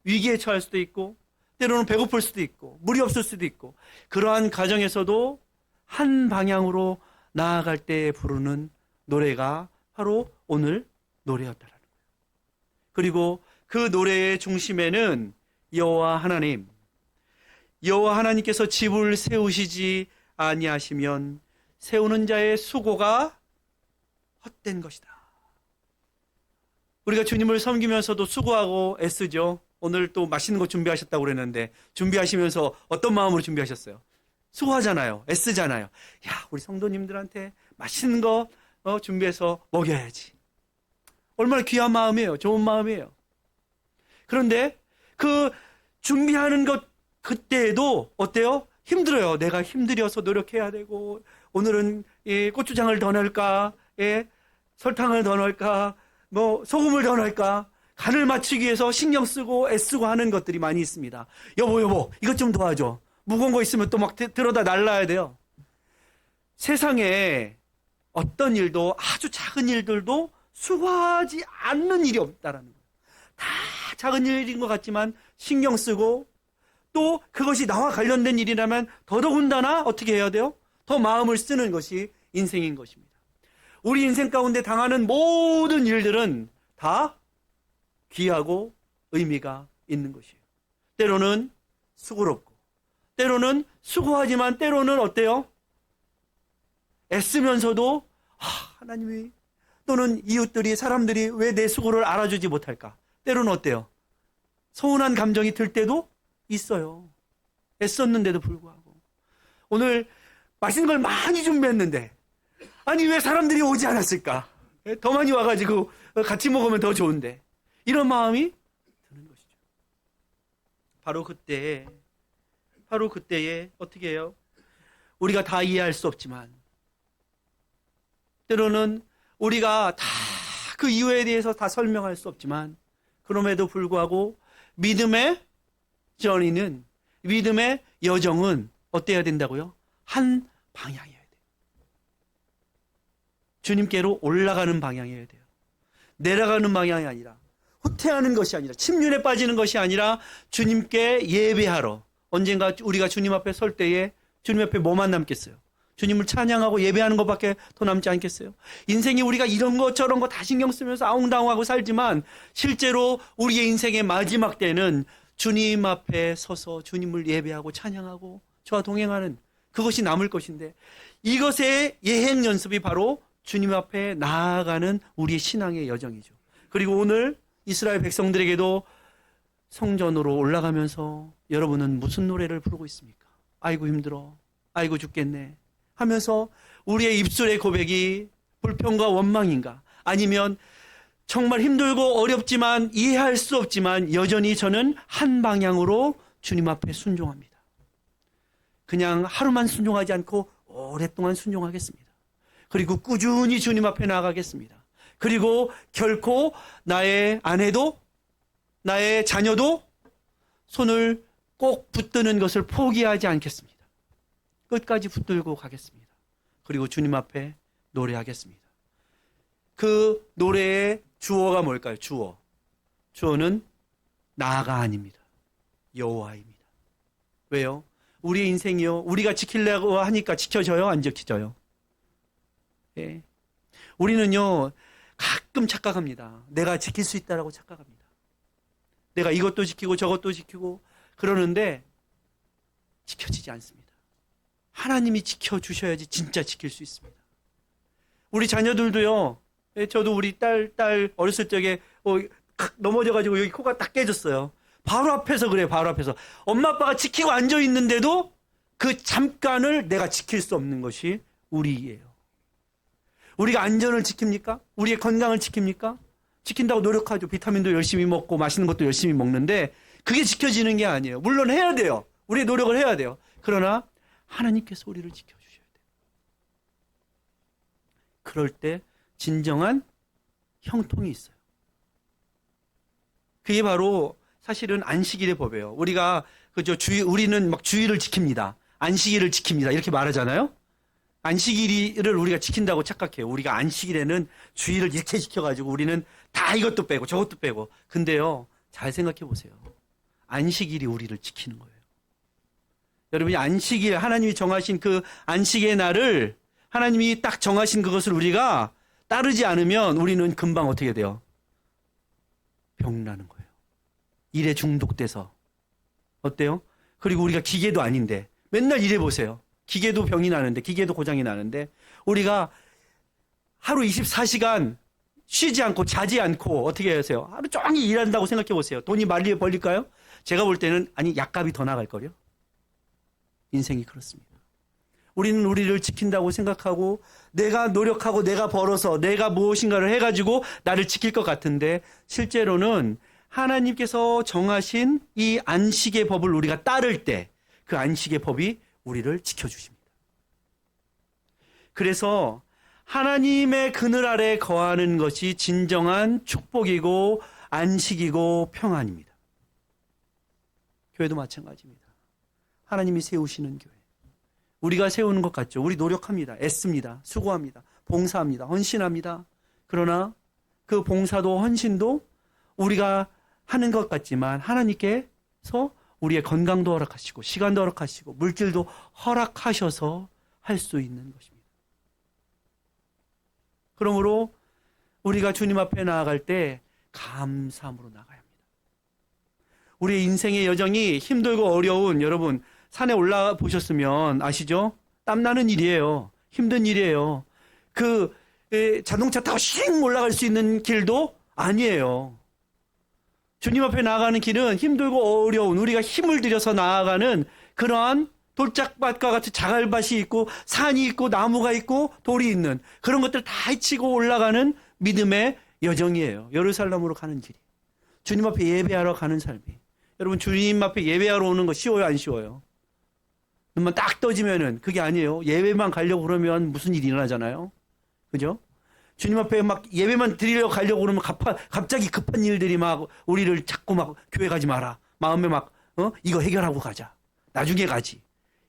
위기에 처할 수도 있고, 때로는 배고플 수도 있고, 물이 없을 수도 있고, 그러한 가정에서도 한 방향으로 나아갈 때 부르는 노래가 바로 오늘 노래였다라는 거예요. 그리고 그 노래의 중심에는 여호와 하나님께서 집을 세우시지 아니하시면 세우는 자의 수고가 헛된 것이다. 우리가 주님을 섬기면서도 수고하고 애쓰죠. 오늘 또 맛있는 거 준비하셨다고 그랬는데 준비하시면서 어떤 마음으로 준비하셨어요? 수고하잖아요. 애쓰잖아요. 야, 우리 성도님들한테 맛있는 거 준비해서 먹여야지. 얼마나 귀한 마음이에요. 좋은 마음이에요. 그런데 그 준비하는 것 그때에도 어때요? 힘들어요. 내가 힘들여서 노력해야 되고, 오늘은 고추장을 더 넣을까, 설탕을 더 넣을까, 소금을 더 넣을까. 간을 맞추기 위해서 신경 쓰고 애쓰고 하는 것들이 많이 있습니다. 여보, 이것 좀 도와줘. 무거운 거 있으면 또 막 들어다 날라야 돼요. 세상에 어떤 일도, 아주 작은 일들도 수고하지 않는 일이 없다라는 거예요. 다 작은 일인 것 같지만 신경 쓰고, 또 그것이 나와 관련된 일이라면 더더군다나 어떻게 해야 돼요? 더 마음을 쓰는 것이 인생인 것입니다. 우리 인생 가운데 당하는 모든 일들은 다 귀하고 의미가 있는 것이에요. 때로는 수고롭고, 때로는 수고하지만 때로는 어때요? 애쓰면서도 하나님이 또는 이웃들이, 사람들이 왜 내 수고를 알아주지 못할까? 때로는 어때요? 서운한 감정이 들 때도 있어요. 애썼는데도 불구하고. 오늘 맛있는 걸 많이 준비했는데 아니 왜 사람들이 오지 않았을까? 더 많이 와가지고 같이 먹으면 더 좋은데. 이런 마음이 드는 것이죠. 바로 그때에 어떻게 해요? 우리가 다 이해할 수 없지만, 때로는 우리가 다 그 이유에 대해서 다 설명할 수 없지만, 그럼에도 불구하고 믿음의 저니는, 믿음의 여정은 어때야 된다고요? 한 방향이어야 돼요. 주님께로 올라가는 방향이어야 돼요. 내려가는 방향이 아니라, 후퇴하는 것이 아니라, 침륜에 빠지는 것이 아니라 주님께 예배하러, 언젠가 우리가 주님 앞에 설 때에 주님 앞에 뭐만 남겠어요? 주님을 찬양하고 예배하는 것밖에 더 남지 않겠어요? 인생이 우리가 이런 거 저런 거 다 신경 쓰면서 아웅다웅하고 살지만 실제로 우리의 인생의 마지막 때는 주님 앞에 서서 주님을 예배하고 찬양하고 저와 동행하는 그것이 남을 것인데, 이것의 예행 연습이 바로 주님 앞에 나아가는 우리의 신앙의 여정이죠. 그리고 오늘 이스라엘 백성들에게도 성전으로 올라가면서 여러분은 무슨 노래를 부르고 있습니까? 아이고 힘들어, 아이고 죽겠네 하면서 우리의 입술의 고백이 불평과 원망인가? 아니면 정말 힘들고 어렵지만 이해할 수 없지만 여전히 저는 한 방향으로 주님 앞에 순종합니다. 그냥 하루만 순종하지 않고 오랫동안 순종하겠습니다. 그리고 꾸준히 주님 앞에 나아가겠습니다. 그리고 결코 나의 아내도 나의 자녀도 손을 꼭 붙드는 것을 포기하지 않겠습니다. 끝까지 붙들고 가겠습니다. 그리고 주님 앞에 노래하겠습니다. 그 노래의 주어가 뭘까요? 주어는 나가 아닙니다. 여호와입니다. 왜요? 우리의 인생이요, 우리가 지키려고 하니까 지켜져요? 안 지켜져요? 예. 우리는요 가끔 착각합니다. 내가 지킬 수 있다라고 착각합니다. 내가 이것도 지키고 저것도 지키고 그러는데 지켜지지 않습니다. 하나님이 지켜주셔야지 진짜 지킬 수 있습니다. 우리 자녀들도요, 저도 우리 딸 어렸을 적에 넘어져가지고 여기 코가 딱 깨졌어요. 바로 앞에서 그래요. 바로 앞에서 엄마 아빠가 지키고 앉아있는데도 그 잠깐을 내가 지킬 수 없는 것이 우리예요. 우리가 안전을 지킵니까? 우리의 건강을 지킵니까? 지킨다고 노력하죠. 비타민도 열심히 먹고 맛있는 것도 열심히 먹는데 그게 지켜지는 게 아니에요. 물론 해야 돼요. 우리의 노력을 해야 돼요. 그러나 하나님께서 우리를 지켜주셔야 돼요. 그럴 때 진정한 형통이 있어요. 그게 바로 사실은 안식일의 법이에요. 우리가 우리는 막 주일을 지킵니다. 안식일을 지킵니다. 이렇게 말하잖아요. 안식일을 우리가 지킨다고 착각해요. 우리가 안식일에는 주일을 이렇게 지켜가지고 우리는 다 이것도 빼고 저것도 빼고. 근데요, 잘 생각해 보세요. 안식일이 우리를 지키는 거예요. 여러분이 안식일, 하나님이 정하신 그 안식의 날을, 하나님이 딱 정하신 그것을 우리가 따르지 않으면 우리는 금방 어떻게 돼요? 병나는 거예요. 일에 중독돼서. 어때요? 그리고 우리가 기계도 아닌데 맨날 일해 보세요. 기계도 병이 나는데, 기계도 고장이 나는데, 우리가 하루 24시간 쉬지 않고 자지 않고 어떻게 하세요? 하루 종일 일한다고 생각해 보세요. 돈이 많이 벌릴까요? 제가 볼 때는 약값이 더 나갈걸요? 인생이 그렇습니다. 우리는 우리를 지킨다고 생각하고 내가 노력하고 내가 벌어서 내가 무엇인가를 해가지고 나를 지킬 것 같은데 실제로는 하나님께서 정하신 이 안식의 법을 우리가 따를 때 그 안식의 법이 우리를 지켜주십니다. 그래서 하나님의 그늘 아래 거하는 것이 진정한 축복이고 안식이고 평안입니다. 교회도 마찬가지입니다. 하나님이 세우시는 교회. 우리가 세우는 것 같죠. 우리 노력합니다. 애씁니다. 수고합니다. 봉사합니다. 헌신합니다. 그러나 그 봉사도 헌신도 우리가 하는 것 같지만 하나님께서 우리의 건강도 허락하시고 시간도 허락하시고 물질도 허락하셔서 할 수 있는 것입니다. 그러므로 우리가 주님 앞에 나아갈 때 감사함으로 나가야 합니다. 우리의 인생의 여정이 힘들고 어려운, 여러분 산에 올라가 보셨으면 아시죠? 땀나는 일이에요. 힘든 일이에요. 자동차 타고 쉥 올라갈 수 있는 길도 아니에요. 주님 앞에 나아가는 길은 힘들고 어려운, 우리가 힘을 들여서 나아가는 그러한 돌짝밭과 같은 자갈밭이 있고 산이 있고 나무가 있고 돌이 있는 그런 것들 다 헤치고 올라가는 믿음의 여정이에요. 예루살렘으로 가는 길이. 주님 앞에 예배하러 가는 삶이. 여러분 주님 앞에 예배하러 오는 거 쉬워요, 안 쉬워요? 눈만 딱 떠지면은 그게 아니에요. 예배만 가려고 그러면 무슨 일이 일어나잖아요. 그죠? 주님 앞에 막 예배만 드리려고 가려고 그러면 갑자기 급한 일들이 막 우리를 자꾸 막 교회 가지 마라. 마음에 막 이거 해결하고 가자. 나중에 가지.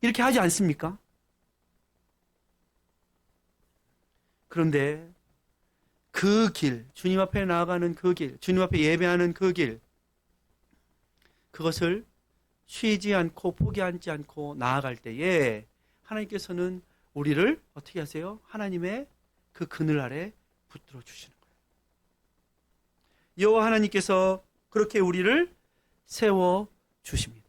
이렇게 하지 않습니까? 그런데 그 길, 주님 앞에 나아가는 그 길, 주님 앞에 예배하는 그 길, 그것을 쉬지 않고 포기하지 않고 나아갈 때에 하나님께서는 우리를 어떻게 하세요? 하나님의 그 그늘 아래 붙들어 주시는 거예요. 여호와 하나님께서 그렇게 우리를 세워 주십니다.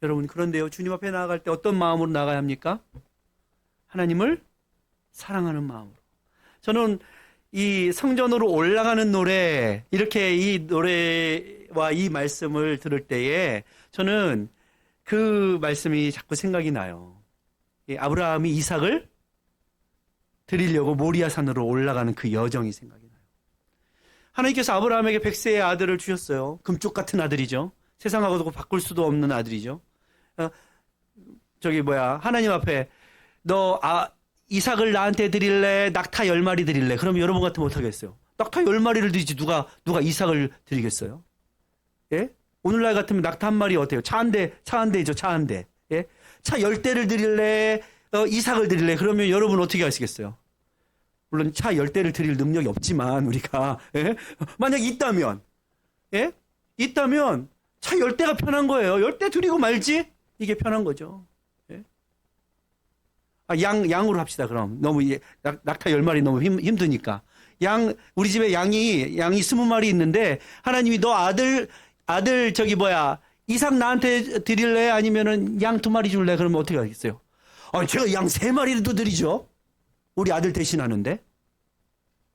여러분, 그런데요, 주님 앞에 나아갈 때 어떤 마음으로 나가야 합니까? 하나님을 사랑하는 마음으로. 저는 이 성전으로 올라가는 노래, 이렇게 이 노래와 이 말씀을 들을 때에 저는 그 말씀이 자꾸 생각이 나요. 아브라함이 이삭을 드리려고 모리아산으로 올라가는 그 여정이 생각이 나요. 하나님께서 아브라함에게 100세의 아들을 주셨어요. 금쪽 같은 아들이죠. 세상하고도 바꿀 수도 없는 아들이죠. 하나님 앞에 너 이삭을 나한테 드릴래? 낙타 10마리 드릴래? 그럼 여러분 같으면 못하겠어요. 낙타 10마리를 드리지 누가 이삭을 드리겠어요? 예? 오늘날 같으면 낙타 한 마리 어때요? 차 한 대죠, 차 한 대. 예? 차 10대를 드릴래? 이삭을 드릴래? 그러면 여러분 어떻게 하시겠어요? 물론 차 10대를 드릴 능력이 없지만 우리가 예? 만약 있다면 차 10대가 편한 거예요. 10대 드리고 말지? 이게 편한 거죠. 예? 양으로 합시다, 그럼. 너무, 낙타 10마리 너무 힘드니까. 우리 집에 양이 20마리 있는데, 하나님이 너 이삭 나한테 드릴래? 아니면은 양 2마리 줄래? 그러면 어떻게 하겠어요? 제가 양 3마리도 드리죠? 우리 아들 대신하는데?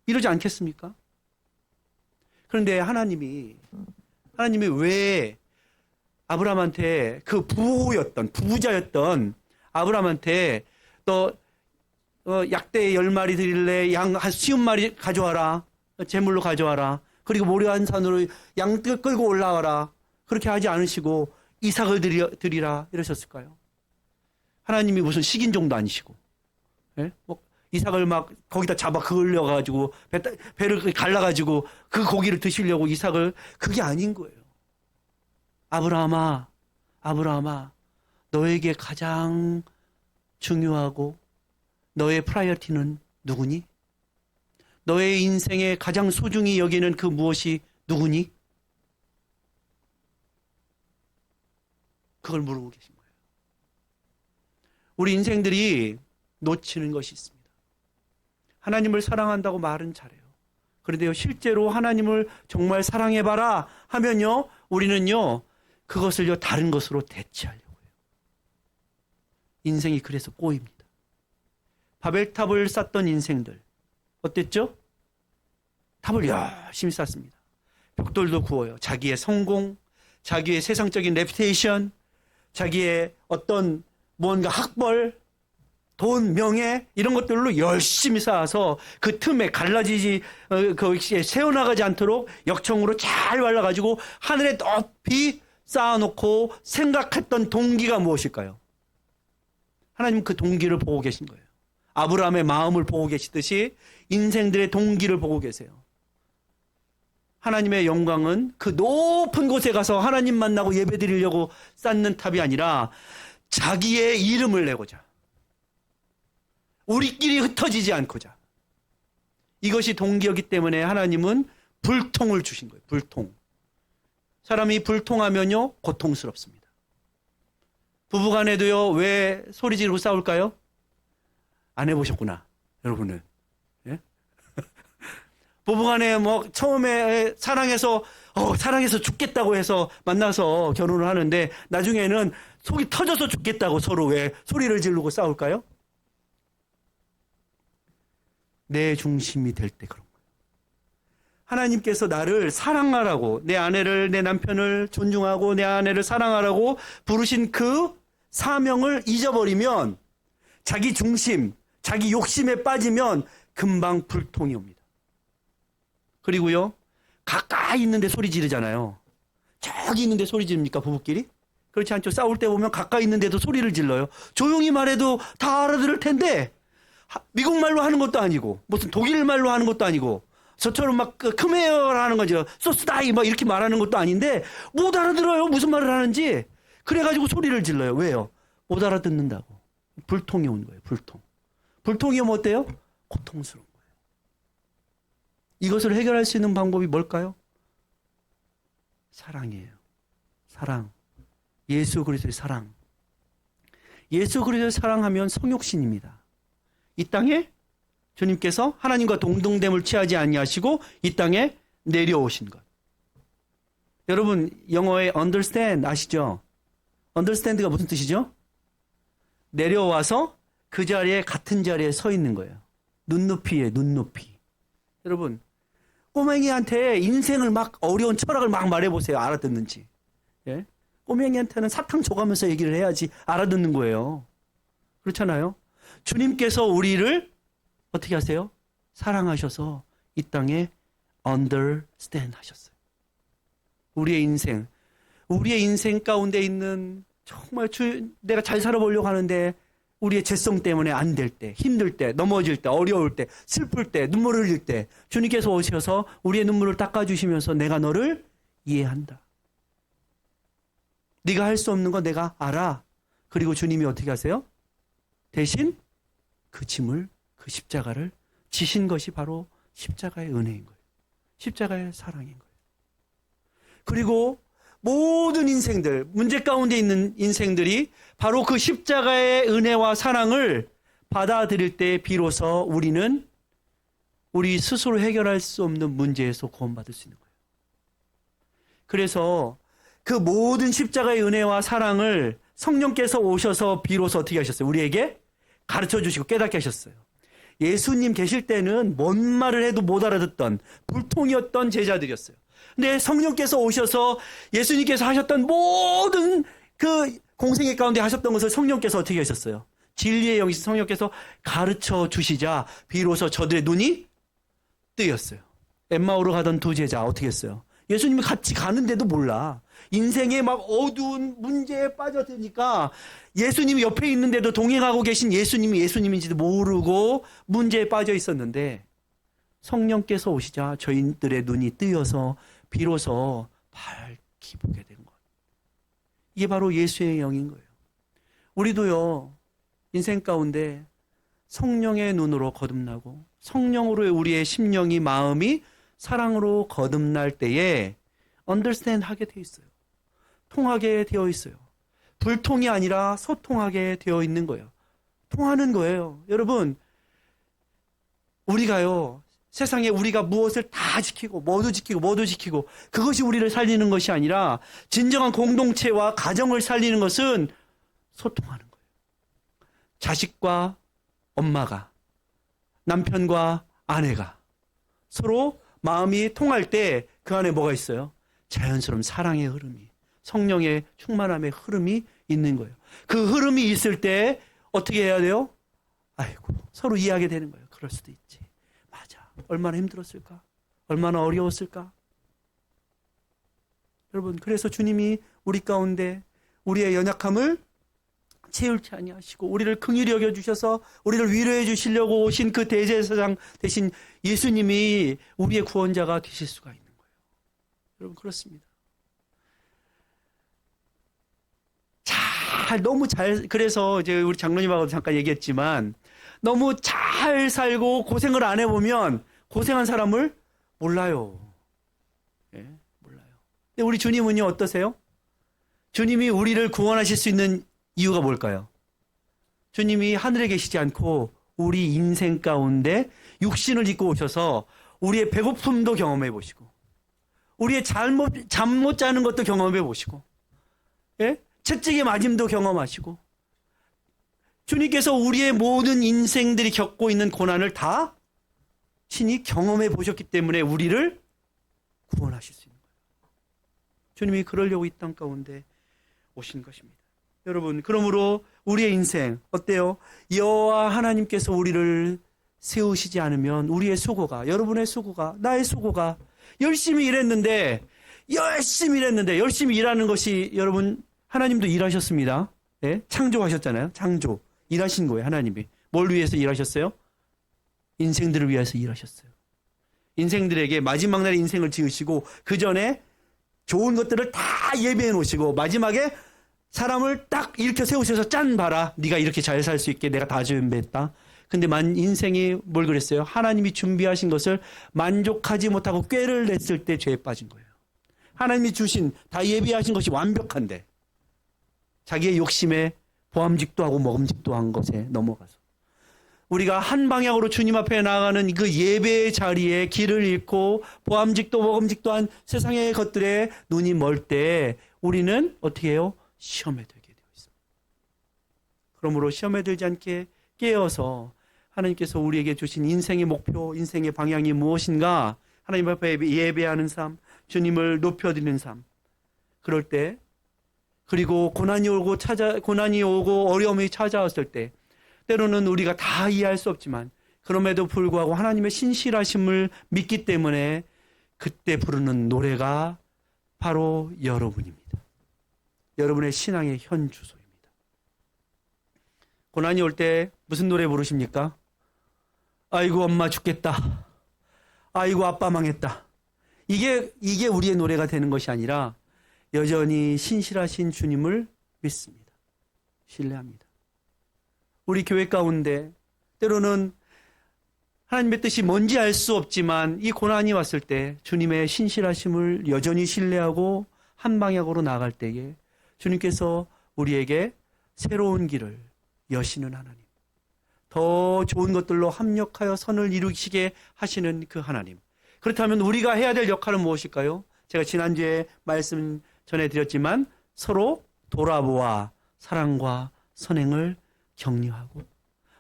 이러지 않겠습니까? 그런데 하나님이 왜 아브라함한테 그 부부자였던 아브라함한테 너 약대 10마리 드릴래? 양 한 50마리 가져와라. 제물로 가져와라. 그리고 모리아산으로 양 끌고 올라와라. 그렇게 하지 않으시고 이삭을 드리라 이러셨을까요? 하나님이 무슨 식인종도 아니시고, 예? 이삭을 막 거기다 잡아 그을려가지고 배를 갈라가지고 그 고기를 드시려고 이삭을, 그게 아닌 거예요. 아브라함아, 너에게 가장 중요하고 너의 프라이어티는 누구니? 너의 인생에 가장 소중히 여기는 그 무엇이 누구니? 그걸 물어보고 계신 거예요. 우리 인생들이 놓치는 것이 있습니다. 하나님을 사랑한다고 말은 잘해요. 그런데요, 실제로 하나님을 정말 사랑해봐라 하면요, 우리는요, 그것을요, 다른 것으로 대체하려고 해요. 인생이 그래서 꼬입니다. 바벨탑을 쌓던 인생들, 어땠죠? 탑을 열심히 쌓습니다. 벽돌도 구워요. 자기의 성공, 자기의 세상적인 레퓨테이션, 자기의 어떤 무언가 학벌, 돈, 명예 이런 것들로 열심히 쌓아서 그 틈에 갈라지지 새어나가지 않도록 역청으로 잘 발라가지고 하늘에 높이 쌓아놓고 생각했던 동기가 무엇일까요? 하나님 그 동기를 보고 계신 거예요. 아브라함의 마음을 보고 계시듯이 인생들의 동기를 보고 계세요. 하나님의 영광은 그 높은 곳에 가서 하나님 만나고 예배드리려고 쌓는 탑이 아니라 자기의 이름을 내고자, 우리끼리 흩어지지 않고자. 이것이 동기였기 때문에 하나님은 불통을 주신 거예요. 불통. 사람이 불통하면요 고통스럽습니다. 부부간에도요 왜 소리 지르고 싸울까요? 안 해보셨구나 여러분은. 예? 부부간에 뭐 처음에 사랑해서 죽겠다고 해서 만나서 결혼을 하는데 나중에는 속이 터져서 죽겠다고 서로 왜 소리를 지르고 싸울까요? 내 중심이 될 때 그런 거예요. 하나님께서 나를 사랑하라고, 내 아내를, 내 남편을 존중하고 내 아내를 사랑하라고 부르신 그 사명을 잊어버리면, 자기 중심, 자기 욕심에 빠지면 금방 불통이 옵니다. 그리고요, 가까이 있는데 소리 지르잖아요. 저기 있는데 소리 지릅니까, 부부끼리? 그렇지 않죠? 싸울 때 보면 가까이 있는데도 소리를 질러요. 조용히 말해도 다 알아들을 텐데, 미국 말로 하는 것도 아니고, 무슨 독일 말로 하는 것도 아니고, 저처럼 막 크메어라 하는 거죠. 소스다이 막 이렇게 말하는 것도 아닌데, 못 알아들어요. 무슨 말을 하는지. 그래가지고 소리를 질러요. 왜요? 못 알아듣는다고. 불통이 온 거예요. 불통. 불통이 오면 어때요? 고통스러운 거예요. 이것을 해결할 수 있는 방법이 뭘까요? 사랑이에요. 사랑. 예수 그리스도의 사랑. 예수 그리스도를 사랑하면 성육신입니다. 이 땅에 주님께서 하나님과 동등됨을 취하지 아니하시고 이 땅에 내려오신 것. 여러분 영어의 understand 아시죠? understand가 무슨 뜻이죠? 내려와서 그 자리에 같은 자리에 서 있는 거예요. 눈높이에 눈높이. 여러분 꼬맹이한테 인생을 막 어려운 철학을 막 말해보세요. 알아듣는지. 예? 꼬맹이한테는 사탕 줘가면서 얘기를 해야지 알아듣는 거예요. 그렇잖아요? 주님께서 우리를 어떻게 하세요? 사랑하셔서 이 땅에 understand 하셨어요. 우리의 인생 가운데 있는 정말 내가 잘 살아보려고 하는데 우리의 죄성 때문에 안 될 때, 힘들 때, 넘어질 때, 어려울 때, 슬플 때, 눈물을 흘릴 때 주님께서 오셔서 우리의 눈물을 닦아주시면서 내가 너를 이해한다. 네가 할 수 없는 거 내가 알아. 그리고 주님이 어떻게 하세요? 대신 그 짐을, 그 십자가를 지신 것이 바로 십자가의 은혜인 거예요. 십자가의 사랑인 거예요. 그리고 모든 인생들, 문제 가운데 있는 인생들이 바로 그 십자가의 은혜와 사랑을 받아들일 때 비로소 우리는 우리 스스로 해결할 수 없는 문제에서 구원받을 수 있는 거예요. 그래서 그 모든 십자가의 은혜와 사랑을 성령께서 오셔서 비로소 어떻게 하셨어요? 우리에게 가르쳐 주시고 깨닫게 하셨어요. 예수님 계실 때는 뭔 말을 해도 못 알아듣던 불통이었던 제자들이었어요. 근데 성령께서 오셔서 예수님께서 하셨던 모든 그 공생애 가운데 하셨던 것을 성령께서 어떻게 하셨어요? 진리의 영이신 성령께서 가르쳐 주시자 비로소 저들의 눈이 뜨였어요. 엠마오로 가던 두 제자 어떻게 했어요? 예수님이 같이 가는데도 몰라. 인생에 막 어두운 문제에 빠져드니까 예수님이 옆에 있는데도 동행하고 계신 예수님이 예수님인지도 모르고 문제에 빠져 있었는데 성령께서 오시자 저희들의 눈이 뜨여서 비로소 밝히 보게 된 것. 이게 바로 예수의 영인 거예요. 우리도요, 인생 가운데 성령의 눈으로 거듭나고 성령으로 우리의 심령이 마음이 사랑으로 거듭날 때에 understand 하게 되어 있어요. 통하게 되어 있어요. 불통이 아니라 소통하게 되어 있는 거예요. 통하는 거예요. 여러분, 우리가요, 세상에 우리가 무엇을 다 지키고 모두 지키고 그것이 우리를 살리는 것이 아니라 진정한 공동체와 가정을 살리는 것은 소통하는 거예요. 자식과 엄마가, 남편과 아내가 서로 마음이 통할 때 그 안에 뭐가 있어요? 자연스러운 사랑의 흐름이, 성령의 충만함의 흐름이 있는 거예요. 그 흐름이 있을 때 어떻게 해야 돼요? 아이고, 서로 이해하게 되는 거예요. 그럴 수도 있지. 맞아. 얼마나 힘들었을까? 얼마나 어려웠을까? 여러분, 그래서 주님이 우리 가운데 우리의 연약함을 채울지 아니하시고 우리를 긍휼히 여겨주셔서 우리를 위로해 주시려고 오신 그 대제사장 대신 예수님이 우리의 구원자가 되실 수가 있는 거예요. 여러분 그렇습니다. 너무 잘, 그래서 이제 우리 장로님하고 잠깐 얘기했지만 너무 잘 살고 고생을 안 해보면 고생한 사람을 몰라요. 예, 몰라요. 근데 우리 주님은요, 어떠세요? 주님이 우리를 구원하실 수 있는 이유가 뭘까요? 주님이 하늘에 계시지 않고 우리 인생 가운데 육신을 입고 오셔서 우리의 배고픔도 경험해 보시고, 우리의 잠 못 자는 것도 경험해 보시고, 예? 채찍에 맞음도 경험하시고, 주님께서 우리의 모든 인생들이 겪고 있는 고난을 다 친히 경험해 보셨기 때문에 우리를 구원하실 수 있는 거예요. 주님이 그러려고 이 땅 가운데 오신 것입니다. 여러분, 그러므로 우리의 인생 어때요? 여호와 하나님께서 우리를 세우시지 않으면 우리의 수고가, 여러분의 수고가, 나의 수고가 열심히 일했는데 열심히 일하는 것이, 여러분, 하나님도 일하셨습니다. 네? 창조하셨잖아요. 창조. 일하신 거예요, 하나님이. 뭘 위해서 일하셨어요? 인생들을 위해서 일하셨어요. 인생들에게 마지막 날에 인생을 지으시고 그 전에 좋은 것들을 다 예배해 놓으시고 마지막에 사람을 딱 일으켜 세우셔서 짠 봐라. 네가 이렇게 잘 살 수 있게 내가 다 준비했다. 근데 인생이 뭘 그랬어요? 하나님이 준비하신 것을 만족하지 못하고 꾀를 냈을 때 죄에 빠진 거예요. 하나님이 주신 다 예비하신 것이 완벽한데 자기의 욕심에 보암직도 하고 먹음직도 한 것에 넘어가서 우리가 한 방향으로 주님 앞에 나아가는 그 예배의 자리에 길을 잃고 보암직도 먹음직도 한 세상의 것들에 눈이 멀 때 우리는 어떻게 해요? 시험에 들게 되어 있습니다. 그러므로 시험에 들지 않게 깨어서 하나님께서 우리에게 주신 인생의 목표, 인생의 방향이 무엇인가, 하나님 앞에 예배하는 삶, 주님을 높여드리는 삶. 그럴 때, 그리고 고난이 오고 어려움이 찾아왔을 때, 때로는 우리가 다 이해할 수 없지만 그럼에도 불구하고 하나님의 신실하심을 믿기 때문에 그때 부르는 노래가 바로 여러분입니다. 여러분의 신앙의 현주소입니다. 고난이 올 때 무슨 노래 부르십니까? 아이고 엄마 죽겠다. 아이고 아빠 망했다. 이게 우리의 노래가 되는 것이 아니라 여전히 신실하신 주님을 믿습니다. 신뢰합니다. 우리 교회 가운데 때로는 하나님의 뜻이 뭔지 알 수 없지만 이 고난이 왔을 때 주님의 신실하심을 여전히 신뢰하고 한 방향으로 나아갈 때에 주님께서 우리에게 새로운 길을 여시는 하나님, 더 좋은 것들로 합력하여 선을 이루시게 하시는 그 하나님. 그렇다면 우리가 해야 될 역할은 무엇일까요? 제가 지난주에 말씀 전해드렸지만 서로 돌아보아 사랑과 선행을 격려하고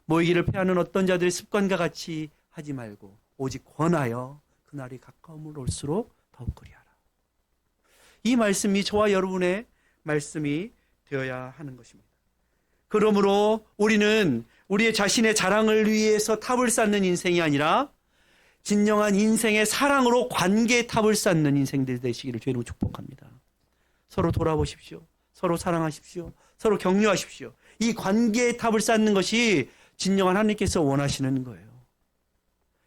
모이기를 패하는 어떤 자들의 습관과 같이 하지 말고 오직 권하여 그날이 가까움을 올수록 더욱 그리하라. 이 말씀이 저와 여러분의 말씀이 되어야 하는 것입니다. 그러므로 우리는 우리의 자신의 자랑을 위해서 탑을 쌓는 인생이 아니라 진정한 인생의 사랑으로 관계의 탑을 쌓는 인생들 되시기를 주님으로 축복합니다. 서로 돌아보십시오. 서로 사랑하십시오. 서로 격려하십시오. 이 관계의 탑을 쌓는 것이 진정한 하나님께서 원하시는 거예요.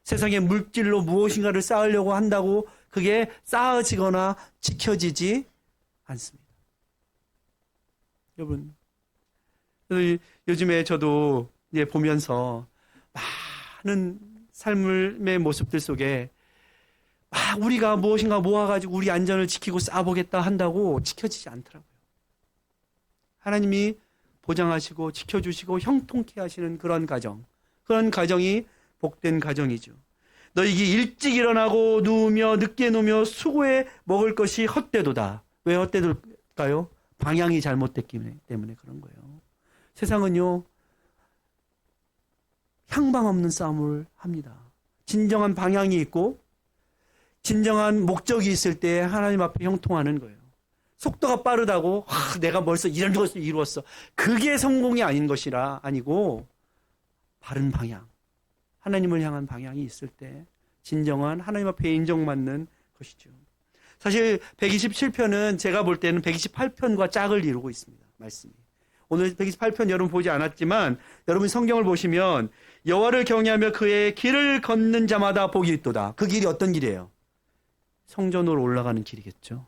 세상의 물질로 무엇인가를 쌓으려고 한다고 그게 쌓아지거나 지켜지지 않습니다. 여러분, 요즘에 저도 이제 보면서 많은 삶의 모습들 속에 우리가 무엇인가 모아가지고 우리 안전을 지키고 쌓아보겠다 한다고 지켜지지 않더라고요. 하나님이 보장하시고 지켜주시고 형통케 하시는 그런 가정이 복된 가정이죠. 너희기 일찍 일어나고 누우며 늦게 누우며 수고해 먹을 것이 헛되도다. 왜 헛되돌까요? 방향이 잘못됐기 때문에 그런 거예요. 세상은요, 향방 없는 싸움을 합니다. 진정한 방향이 있고 진정한 목적이 있을 때 하나님 앞에 형통하는 거예요. 속도가 빠르다고 내가 벌써 이런 것을 이루었어. 그게 성공이 아니고 바른 방향, 하나님을 향한 방향이 있을 때 진정한 하나님 앞에 인정받는 것이죠. 사실 127편은 제가 볼 때는 128편과 짝을 이루고 있습니다. 말씀이. 오늘 128편 여러분 보지 않았지만 여러분 성경을 보시면 여호와를 경외하며 그의 길을 걷는 자마다 복이 있도다. 그 길이 어떤 길이에요? 성전으로 올라가는 길이겠죠.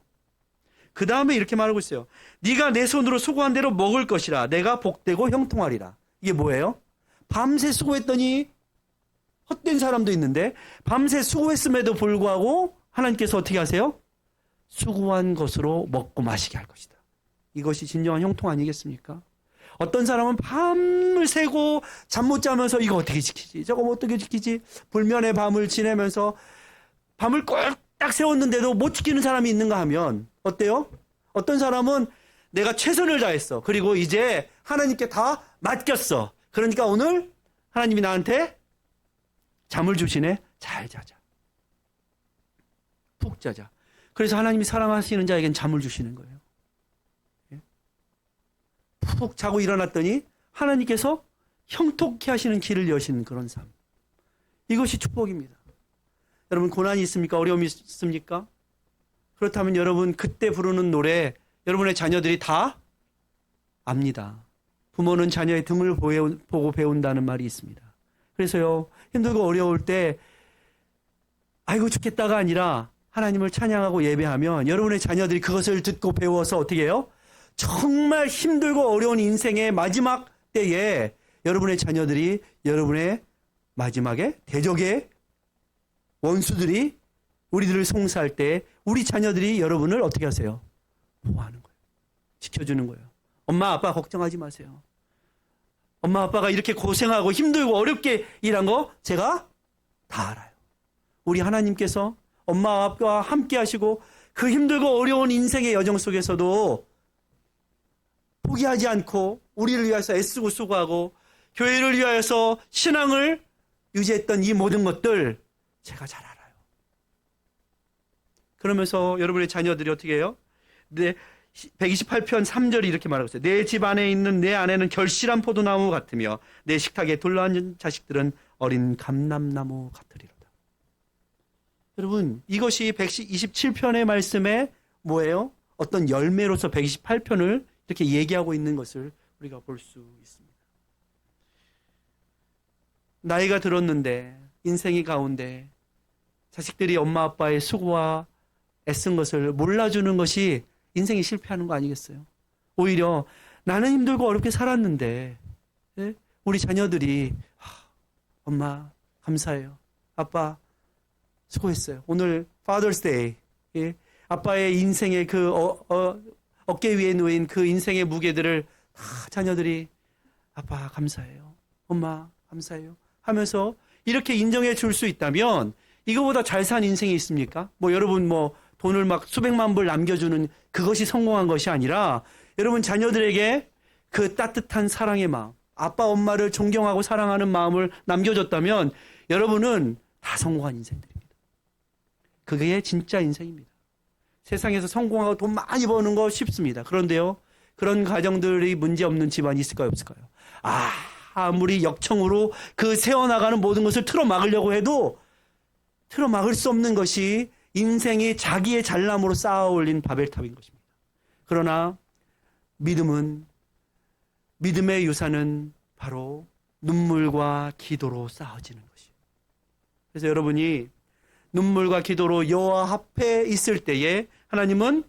그 다음에 이렇게 말하고 있어요. 네가 내 손으로 수고한 대로 먹을 것이라. 내가 복되고 형통하리라. 이게 뭐예요? 밤새 수고했더니 헛된 사람도 있는데 밤새 수고했음에도 불구하고 하나님께서 어떻게 하세요? 수고한 것으로 먹고 마시게 할 것이다. 이것이 진정한 형통 아니겠습니까? 어떤 사람은 밤을 새고 잠 못 자면서 이거 어떻게 지키지? 저거 어떻게 지키지? 불면의 밤을 지내면서 밤을 꼴딱 세웠는데도 못 지키는 사람이 있는가 하면 어때요? 어떤 사람은 내가 최선을 다했어. 그리고 이제 하나님께 다 맡겼어. 그러니까 오늘 하나님이 나한테 잠을 주시네. 잘 자자. 푹 자자. 그래서 하나님이 사랑하시는 자에겐 잠을 주시는 거예요. 푹 자고 일어났더니 하나님께서 형통케 하시는 길을 여시는 그런 삶. 이것이 축복입니다. 여러분 고난이 있습니까? 어려움이 있습니까? 그렇다면 여러분 그때 부르는 노래 여러분의 자녀들이 다 압니다. 부모는 자녀의 등을 보고 배운다는 말이 있습니다. 그래서요 힘들고 어려울 때 아이고 죽겠다가 아니라 하나님을 찬양하고 예배하면 여러분의 자녀들이 그것을 듣고 배워서 어떻게 해요? 정말 힘들고 어려운 인생의 마지막 때에 여러분의 자녀들이 여러분의 마지막에 대적의 원수들이 우리들을 송사할 때 우리 자녀들이 여러분을 어떻게 하세요? 보호하는 거예요. 지켜주는 거예요. 엄마 아빠 걱정하지 마세요. 엄마 아빠가 이렇게 고생하고 힘들고 어렵게 일한 거 제가 다 알아요. 우리 하나님께서 엄마 아빠와 함께 하시고 그 힘들고 어려운 인생의 여정 속에서도 포기하지 않고 우리를 위해서 애쓰고 수고하고 교회를 위하여서 신앙을 유지했던 이 모든 것들 제가 잘 알아요. 그러면서 여러분의 자녀들이 어떻게 해요? 128편 3절이 이렇게 말하고 있어요. 내 집 안에 있는 내 아내는 결실한 포도나무 같으며 내 식탁에 둘러앉은 자식들은 어린 감람나무 같으리로다. 여러분 이것이 127편의 말씀에 뭐예요? 어떤 열매로서 128편을 이렇게 얘기하고 있는 것을 우리가 볼 수 있습니다. 나이가 들었는데 인생이 가운데 자식들이 엄마 아빠의 수고와 애쓴 것을 몰라주는 것이 인생이 실패하는 거 아니겠어요? 오히려 나는 힘들고 어렵게 살았는데 우리 자녀들이 엄마 감사해요. 아빠 수고했어요. 오늘 Father's Day 아빠의 인생의 그 어깨 위에 놓인 그 인생의 무게들을 다 자녀들이 아빠 감사해요. 엄마 감사해요. 하면서 이렇게 인정해 줄 수 있다면 이거보다 잘 산 인생이 있습니까? 여러분 돈을 막 수백만 불 남겨주는 그것이 성공한 것이 아니라 여러분 자녀들에게 그 따뜻한 사랑의 마음, 아빠 엄마를 존경하고 사랑하는 마음을 남겨줬다면 여러분은 다 성공한 인생들입니다. 그게 진짜 인생입니다. 세상에서 성공하고 돈 많이 버는 거 쉽습니다. 그런데요, 그런 가정들이 문제없는 집안이 있을까요, 없을까요? 아무리 역청으로 그 세워나가는 모든 것을 틀어막으려고 해도 틀어막을 수 없는 것이 인생이 자기의 잘남으로 쌓아 올린 바벨탑인 것입니다. 그러나 믿음의 유산은 바로 눈물과 기도로 쌓아지는 것이에요. 그래서 여러분이 눈물과 기도로 여호와 앞에 있을 때에 하나님은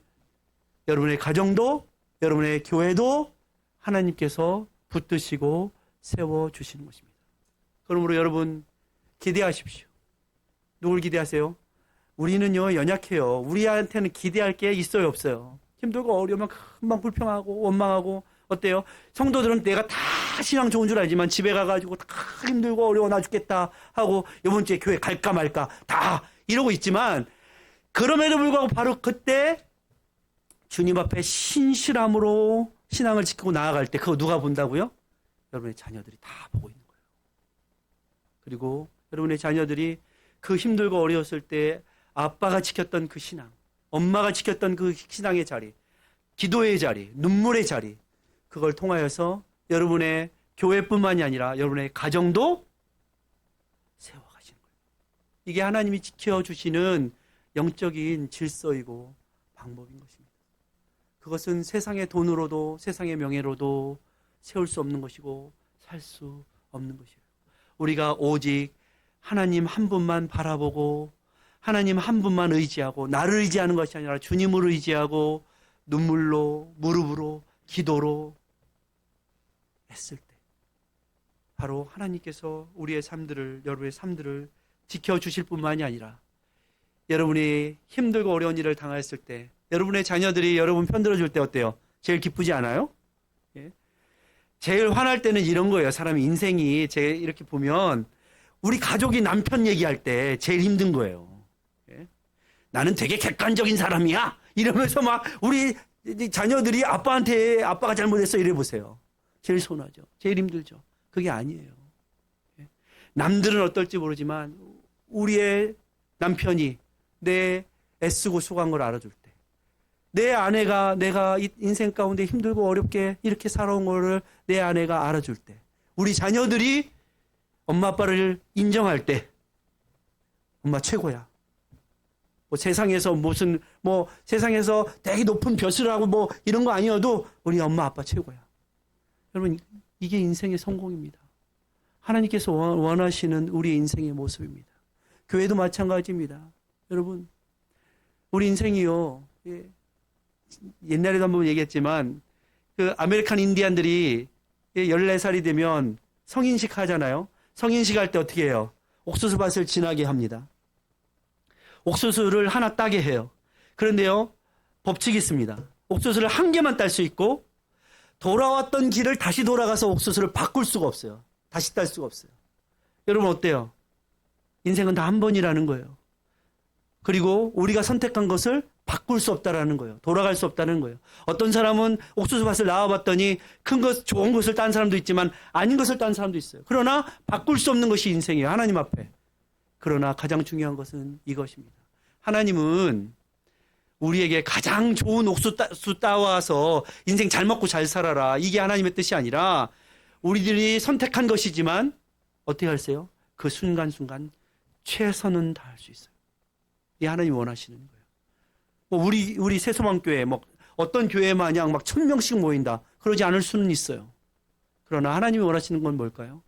여러분의 가정도 여러분의 교회도 하나님께서 붙드시고 세워주시는 것입니다. 그러므로 여러분 기대하십시오. 누굴 기대하세요? 우리는요 연약해요. 우리한테는 기대할 게 있어요 없어요? 힘들고 어려우면 금방 불평하고 원망하고 어때요? 성도들은 내가 다 신앙 좋은 줄 알지만 집에 가가지고 다 힘들고 어려워 나 죽겠다 하고 이번 주에 교회 갈까 말까 다 이러고 있지만 그럼에도 불구하고 바로 그때 주님 앞에 신실함으로 신앙을 지키고 나아갈 때 그거 누가 본다고요? 여러분의 자녀들이 다 보고 있는 거예요. 그리고 여러분의 자녀들이 그 힘들고 어려웠을 때 아빠가 지켰던 그 신앙, 엄마가 지켰던 그 신앙의 자리, 기도의 자리, 눈물의 자리, 그걸 통하여서 여러분의 교회뿐만이 아니라 여러분의 가정도 세워가시는 거예요. 이게 하나님이 지켜주시는 영적인 질서이고 방법인 것입니다. 그것은 세상의 돈으로도 세상의 명예로도 세울 수 없는 것이고 살 수 없는 것이에요. 우리가 오직 하나님 한 분만 바라보고 하나님 한 분만 의지하고 나를 의지하는 것이 아니라 주님을 의지하고 눈물로 무릎으로 기도로 했을 때 바로 하나님께서 우리의 삶들을 여러분의 삶들을 지켜주실 뿐만이 아니라 여러분이 힘들고 어려운 일을 당했을 때 여러분의 자녀들이 여러분 편들어줄 때 어때요? 제일 기쁘지 않아요? 예? 제일 화날 때는 이런 거예요. 사람의 인생이 제가 이렇게 보면 우리 가족이 남편 얘기할 때 제일 힘든 거예요. 예? 나는 되게 객관적인 사람이야 이러면서 막 우리 자녀들이 아빠한테 아빠가 잘못했어 이래 보세요. 제일 손하죠. 제일 힘들죠. 그게 아니에요. 예? 남들은 어떨지 모르지만 우리의 남편이 내 애쓰고 수고한 걸 알아줄 때, 내 아내가 내가 인생 가운데 힘들고 어렵게 이렇게 살아온 거를 내 아내가 알아줄 때, 우리 자녀들이 엄마 아빠를 인정할 때 엄마 최고야. 뭐 세상에서 무슨 뭐 세상에서 되게 높은 벼슬을 하고 뭐 이런 거 아니어도 우리 엄마 아빠 최고야. 여러분 이게 인생의 성공입니다. 하나님께서 원하시는 우리 인생의 모습입니다. 교회도 마찬가지입니다. 여러분 우리 인생이요. 예. 옛날에도 한번 얘기했지만 그 아메리칸 인디안들이 14살이 되면 성인식 하잖아요. 성인식 할 때 어떻게 해요? 옥수수밭을 지나게 합니다. 옥수수를 하나 따게 해요. 그런데요, 법칙이 있습니다. 옥수수를 한 개만 딸 수 있고 돌아왔던 길을 다시 돌아가서 옥수수를 바꿀 수가 없어요. 다시 딸 수가 없어요. 여러분 어때요? 인생은 다 한 번이라는 거예요. 그리고 우리가 선택한 것을 바꿀 수 없다라는 거예요. 돌아갈 수 없다는 거예요. 어떤 사람은 옥수수밭을 나와봤더니 큰 것, 좋은 것을 딴 사람도 있지만 아닌 것을 딴 사람도 있어요. 그러나 바꿀 수 없는 것이 인생이에요. 하나님 앞에. 그러나 가장 중요한 것은 이것입니다. 하나님은 우리에게 가장 좋은 옥수수 따와서 인생 잘 먹고 잘 살아라. 이게 하나님의 뜻이 아니라 우리들이 선택한 것이지만 어떻게 하세요? 그 순간순간 최선은 다할 수 있어요. 이게 하나님이 원하시는 거예요. 뭐 우리 새소망교회 뭐 어떤 교회 마냥 막 1000명씩 모인다. 그러지 않을 수는 있어요. 그러나 하나님이 원하시는 건 뭘까요?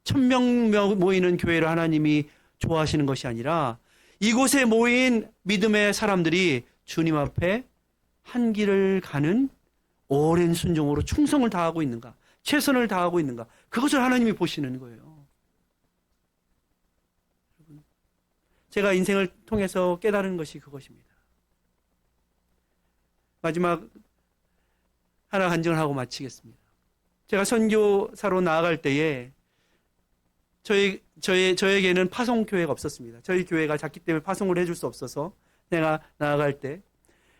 1000명 모이는 교회를 하나님이 좋아하시는 것이 아니라 이곳에 모인 믿음의 사람들이 주님 앞에 한 길을 가는 오랜 순종으로 충성을 다하고 있는가, 최선을 다하고 있는가, 그것을 하나님이 보시는 거예요. 제가 인생을 통해서 깨달은 것이 그것입니다. 마지막 하나 간증을 하고 마치겠습니다. 제가 선교사로 나아갈 때에 저에게는 파송교회가 없었습니다. 저희 교회가 작기 때문에 파송을 해줄 수 없어서 내가 나아갈 때.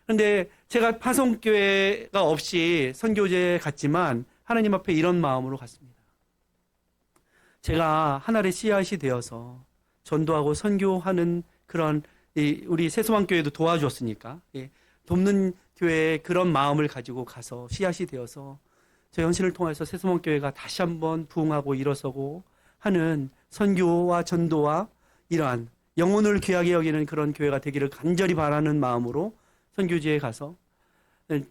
그런데 제가 파송교회가 없이 선교제에 갔지만 하나님 앞에 이런 마음으로 갔습니다. 제가 하늘의 씨앗이 되어서 전도하고 선교하는 그런 우리 새소망교회도 도와줬으니까 돕는 교회에 그런 마음을 가지고 가서 씨앗이 되어서 저 현실을 통해서 새소망교회가 다시 한번 부흥하고 일어서고 하는 선교와 전도와 이러한 영혼을 귀하게 여기는 그런 교회가 되기를 간절히 바라는 마음으로 선교지에 가서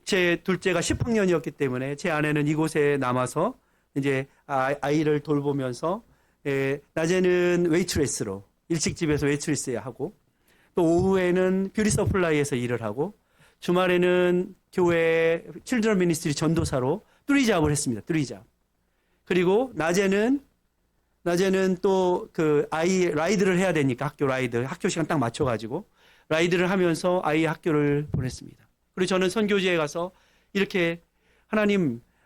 제 둘째가 10학년이었기 때문에 제 아내는 이곳에 남아서 이제 아이를 돌보면서 낮에는 웨이트레스로 일식집에서 웨이트레스 하고 또 오후에는 뷰티 서플라이에서 일을 하고 주말에는 교회 칠드런 미니스트리 전도사로 뚜리잡을 했습니다. 뚜리잡. 그리고 낮에는 또 그 아이 라이드를 해야 되니까 학교 시간 딱 맞춰가지고 라이드를 하면서 아이 학교를 보냈습니다. 그리고 저는 선교지에 가서 이렇게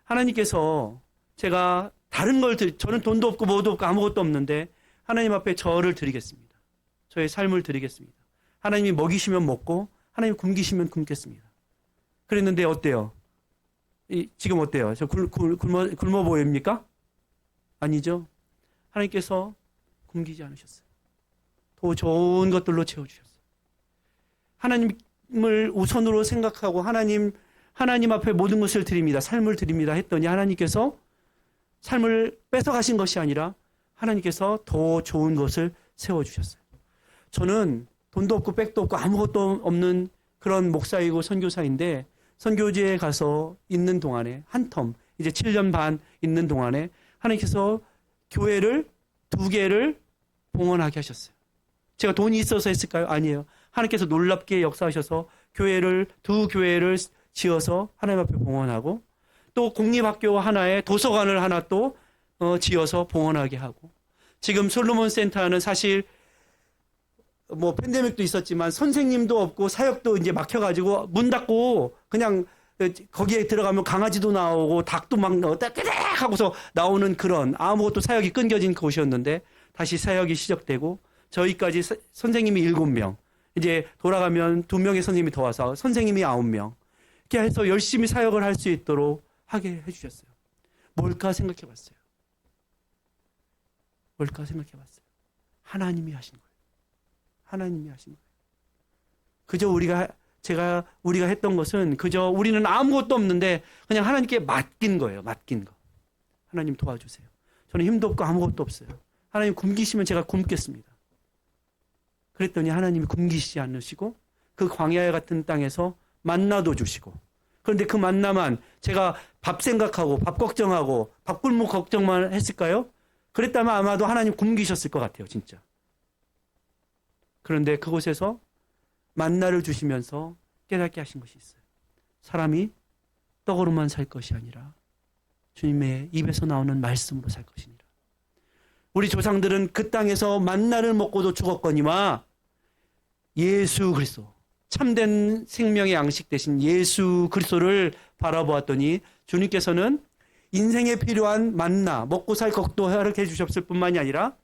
하나님께서 제가 다른 걸 저는 돈도 없고 뭐도 없고 아무것도 없는데 하나님 앞에 저를 드리겠습니다. 저의 삶을 드리겠습니다. 하나님이 먹이시면 먹고 하나님이 굶기시면 굶겠습니다. 그랬는데 어때요? 지금 어때요? 저 굶어 보입니까? 아니죠. 하나님께서 굶기지 않으셨어요. 더 좋은 것들로 채워주셨어요. 하나님을 우선으로 생각하고 하나님 앞에 모든 것을 드립니다. 삶을 드립니다 했더니 하나님께서 삶을 뺏어가신 것이 아니라 하나님께서 더 좋은 것을 세워주셨어요. 저는 돈도 없고 백도 없고 아무것도 없는 그런 목사이고 선교사인데 선교지에 가서 있는 동안에 한 텀 이제 7년 반 있는 동안에 하나님께서 교회를 2개를 봉헌하게 하셨어요. 제가 돈이 있어서 했을까요? 아니에요. 하나님께서 놀랍게 역사하셔서 두 교회를 지어서 하나님 앞에 봉헌하고, 또 공립학교 하나에 도서관을 하나 또 지어서 봉헌하게 하고, 지금 솔로몬 센터는 사실 뭐 팬데믹도 있었지만 선생님도 없고 사역도 이제 막혀가지고 문 닫고 그냥 거기에 들어가면 강아지도 나오고 닭도 막 따뜻 하고서 나오는 그런 아무것도 사역이 끊겨진 곳이었는데 다시 사역이 시작되고, 저희까지 선생님이 7명, 이제 돌아가면 2명의 선생님이 더 와서 선생님이 9명, 이렇게 해서 열심히 사역을 할 수 있도록 하게 해주셨어요. 뭘까 생각해 봤어요. 뭘까 생각해 봤어요. 하나님이 하신 거예요. 하나님이 하신 거예요. 그저 우리가 했던 것은 그저 우리는 아무것도 없는데 그냥 하나님께 맡긴 거예요. 맡긴 거. 하나님 도와주세요. 저는 힘도 없고 아무것도 없어요. 하나님 굶기시면 제가 굶겠습니다. 그랬더니 하나님이 굶기시지 않으시고 그 광야 같은 땅에서 만나도 주시고, 그런데 그 만나만 제가 밥 생각하고 밥 걱정하고 밥 굶고 걱정만 했을까요? 그랬다면 아마도 하나님 굶기셨을 것 같아요. 진짜. 그런데 그곳에서 만나를 주시면서 깨닫게 하신 것이 있어요. 사람이 떡으로만 살 것이 아니라 주님의 입에서 나오는 말씀으로 살 것이니라. 우리 조상들은 그 땅에서 만나를 먹고도 죽었거니와 예수 그리스도, 참된 생명의 양식 대신 예수 그리스도를 바라보았더니 주님께서는 인생에 필요한 만나, 먹고 살 것도 허락해 주셨을 뿐만이 아니라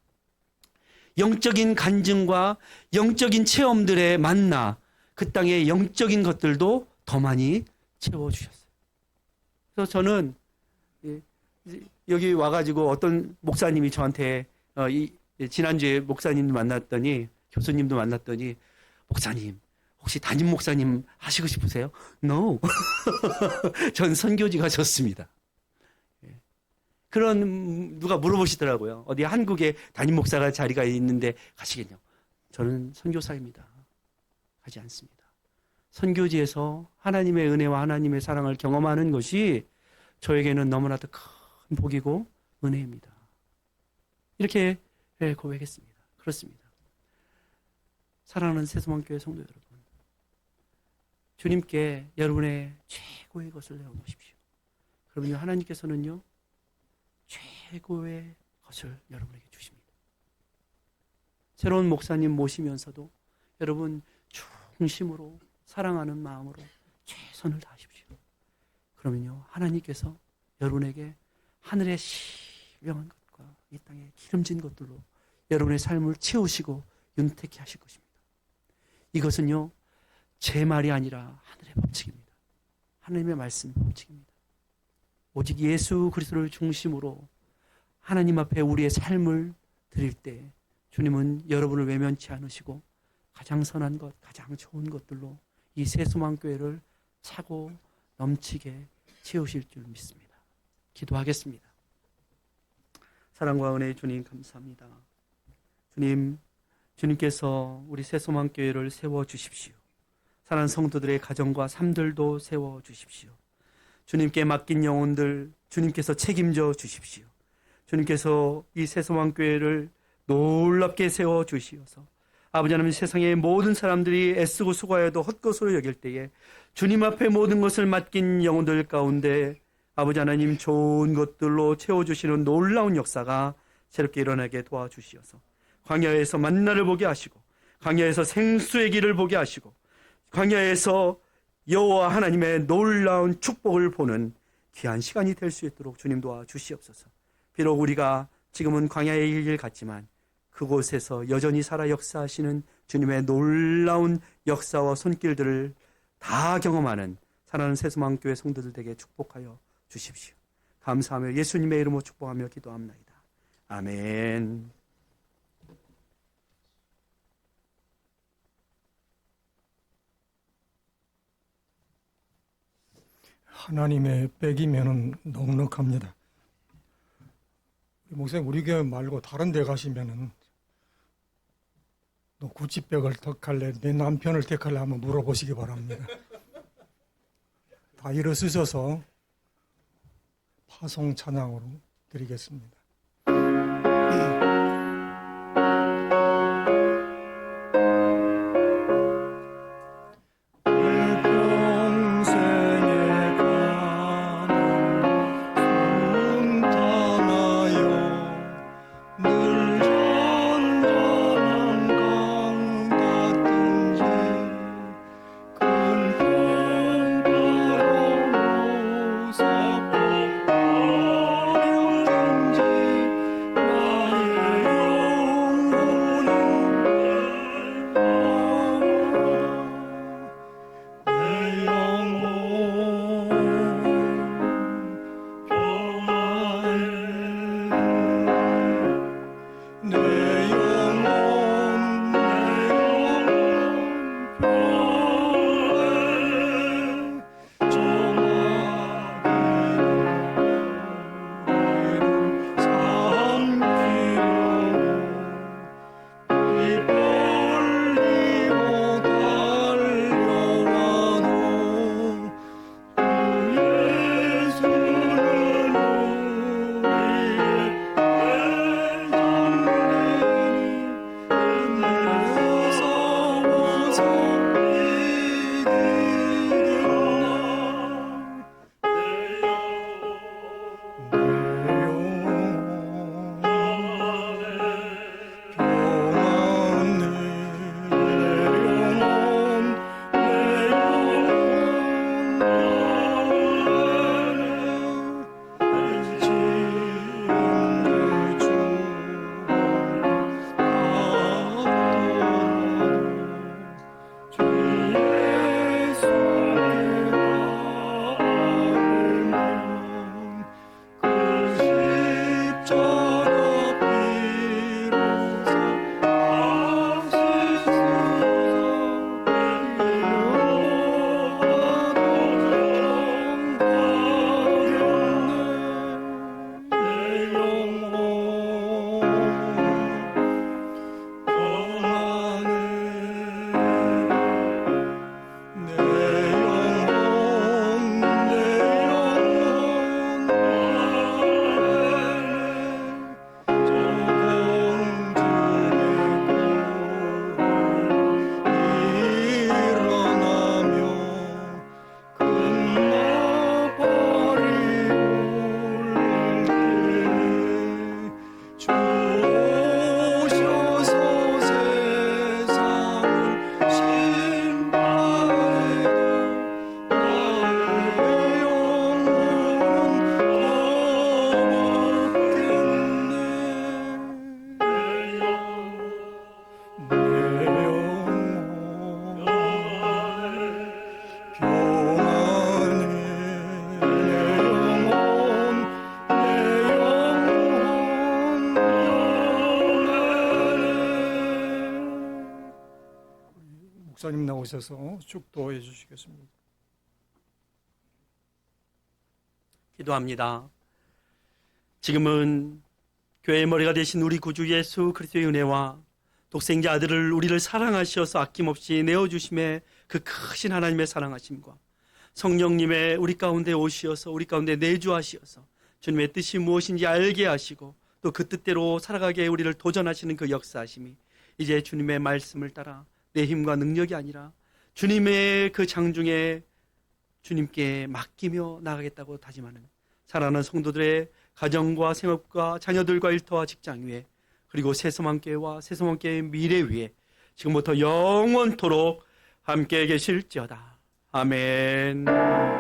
영적인 간증과 영적인 체험들의 만나, 그 땅의 영적인 것들도 더 많이 채워주셨어요. 그래서 저는 여기 와가지고 어떤 목사님이 저한테 지난주에 목사님도 만났더니, 교수님도 만났더니, 목사님 혹시 담임 목사님 하시고 싶으세요? No. 전 선교지가 좋습니다. 그런 누가 물어보시더라고요. 어디 한국에 담임 목사가 자리가 있는데 가시겠냐고. 저는 선교사입니다. 가지 않습니다. 선교지에서 하나님의 은혜와 하나님의 사랑을 경험하는 것이 저에게는 너무나도 큰 복이고 은혜입니다. 이렇게 고백했습니다. 그렇습니다. 사랑하는 새소망교회 성도 여러분, 주님께 여러분의 최고의 것을 내어놓으십시오. 그러면요, 하나님께서는요 최고의 것을 여러분에게 주십니다. 새로운 목사님 모시면서도 여러분 중심으로 사랑하는 마음으로 최선을 다하십시오. 그러면요, 하나님께서 여러분에게 하늘의 신령한 것과 이 땅의 기름진 것들로 여러분의 삶을 채우시고 윤택케 하실 것입니다. 이것은요, 제 말이 아니라 하늘의 법칙입니다. 하나님의 말씀 법칙입니다. 오직 예수 그리스도를 중심으로 하나님 앞에 우리의 삶을 드릴 때 주님은 여러분을 외면치 않으시고 가장 선한 것, 가장 좋은 것들로 이 새소망교회를 차고 넘치게 채우실 줄 믿습니다. 기도하겠습니다. 사랑과 은혜의 주님 감사합니다. 주님께서 우리 새소망교회를 세워주십시오. 사랑하는 성도들의 가정과 삶들도 세워주십시오. 주님께 맡긴 영혼들 주님께서 책임져 주십시오. 주님께서 이 새소망교회를 놀랍게 세워주시어서 아버지 하나님, 세상의 모든 사람들이 애쓰고 수고하여도 헛것으로 여길 때에 주님 앞에 모든 것을 맡긴 영혼들 가운데 아버지 하나님 좋은 것들로 채워주시는 놀라운 역사가 새롭게 일어나게 도와주시어서 광야에서 만나를 보게 하시고 광야에서 생수의 길을 보게 하시고 광야에서 여호와 하나님의 놀라운 축복을 보는 귀한 시간이 될 수 있도록 주님 도와주시옵소서. 비록 우리가 지금은 광야의 길 같지만 그곳에서 여전히 살아 역사하시는 주님의 놀라운 역사와 손길들을 다 경험하는 사랑하는 새소망교회 성도들 되게 축복하여 주십시오. 감사하며 예수님의 이름으로 축복하며 기도합니다. 아멘. 하나님의 백이면은 넉넉합니다. 목사님, 우리 교회 말고 다른 데 가시면은 너 구찌백을 택할래, 내 남편을 택할래 한번 물어보시기 바랍니다. 다 일어서셔서 파송 찬양으로 드리겠습니다. 나오셔서 축도해 주시겠습니다. 기도합니다. 지금은 교회의 머리가 되신 우리 구주 예수 그리스도의 은혜와 독생자 아들을 우리를 사랑하셔서 아낌없이 내어주심에 그 크신 하나님의 사랑하심과 성령님의 우리 가운데 오시어서 우리 가운데 내주하시어서 주님의 뜻이 무엇인지 알게 하시고 또 그 뜻대로 살아가게 우리를 도전하시는 그 역사하심이 이제 주님의 말씀을 따라 내 힘과 능력이 아니라 주님의 그 장중에 주님께 맡기며 나가겠다고 다짐하는 사랑하는 성도들의 가정과 생업과 자녀들과 일터와 직장 위에 그리고 새소망교회와 새소망교회의 미래 위에 지금부터 영원토록 함께 계실지어다. 아멘.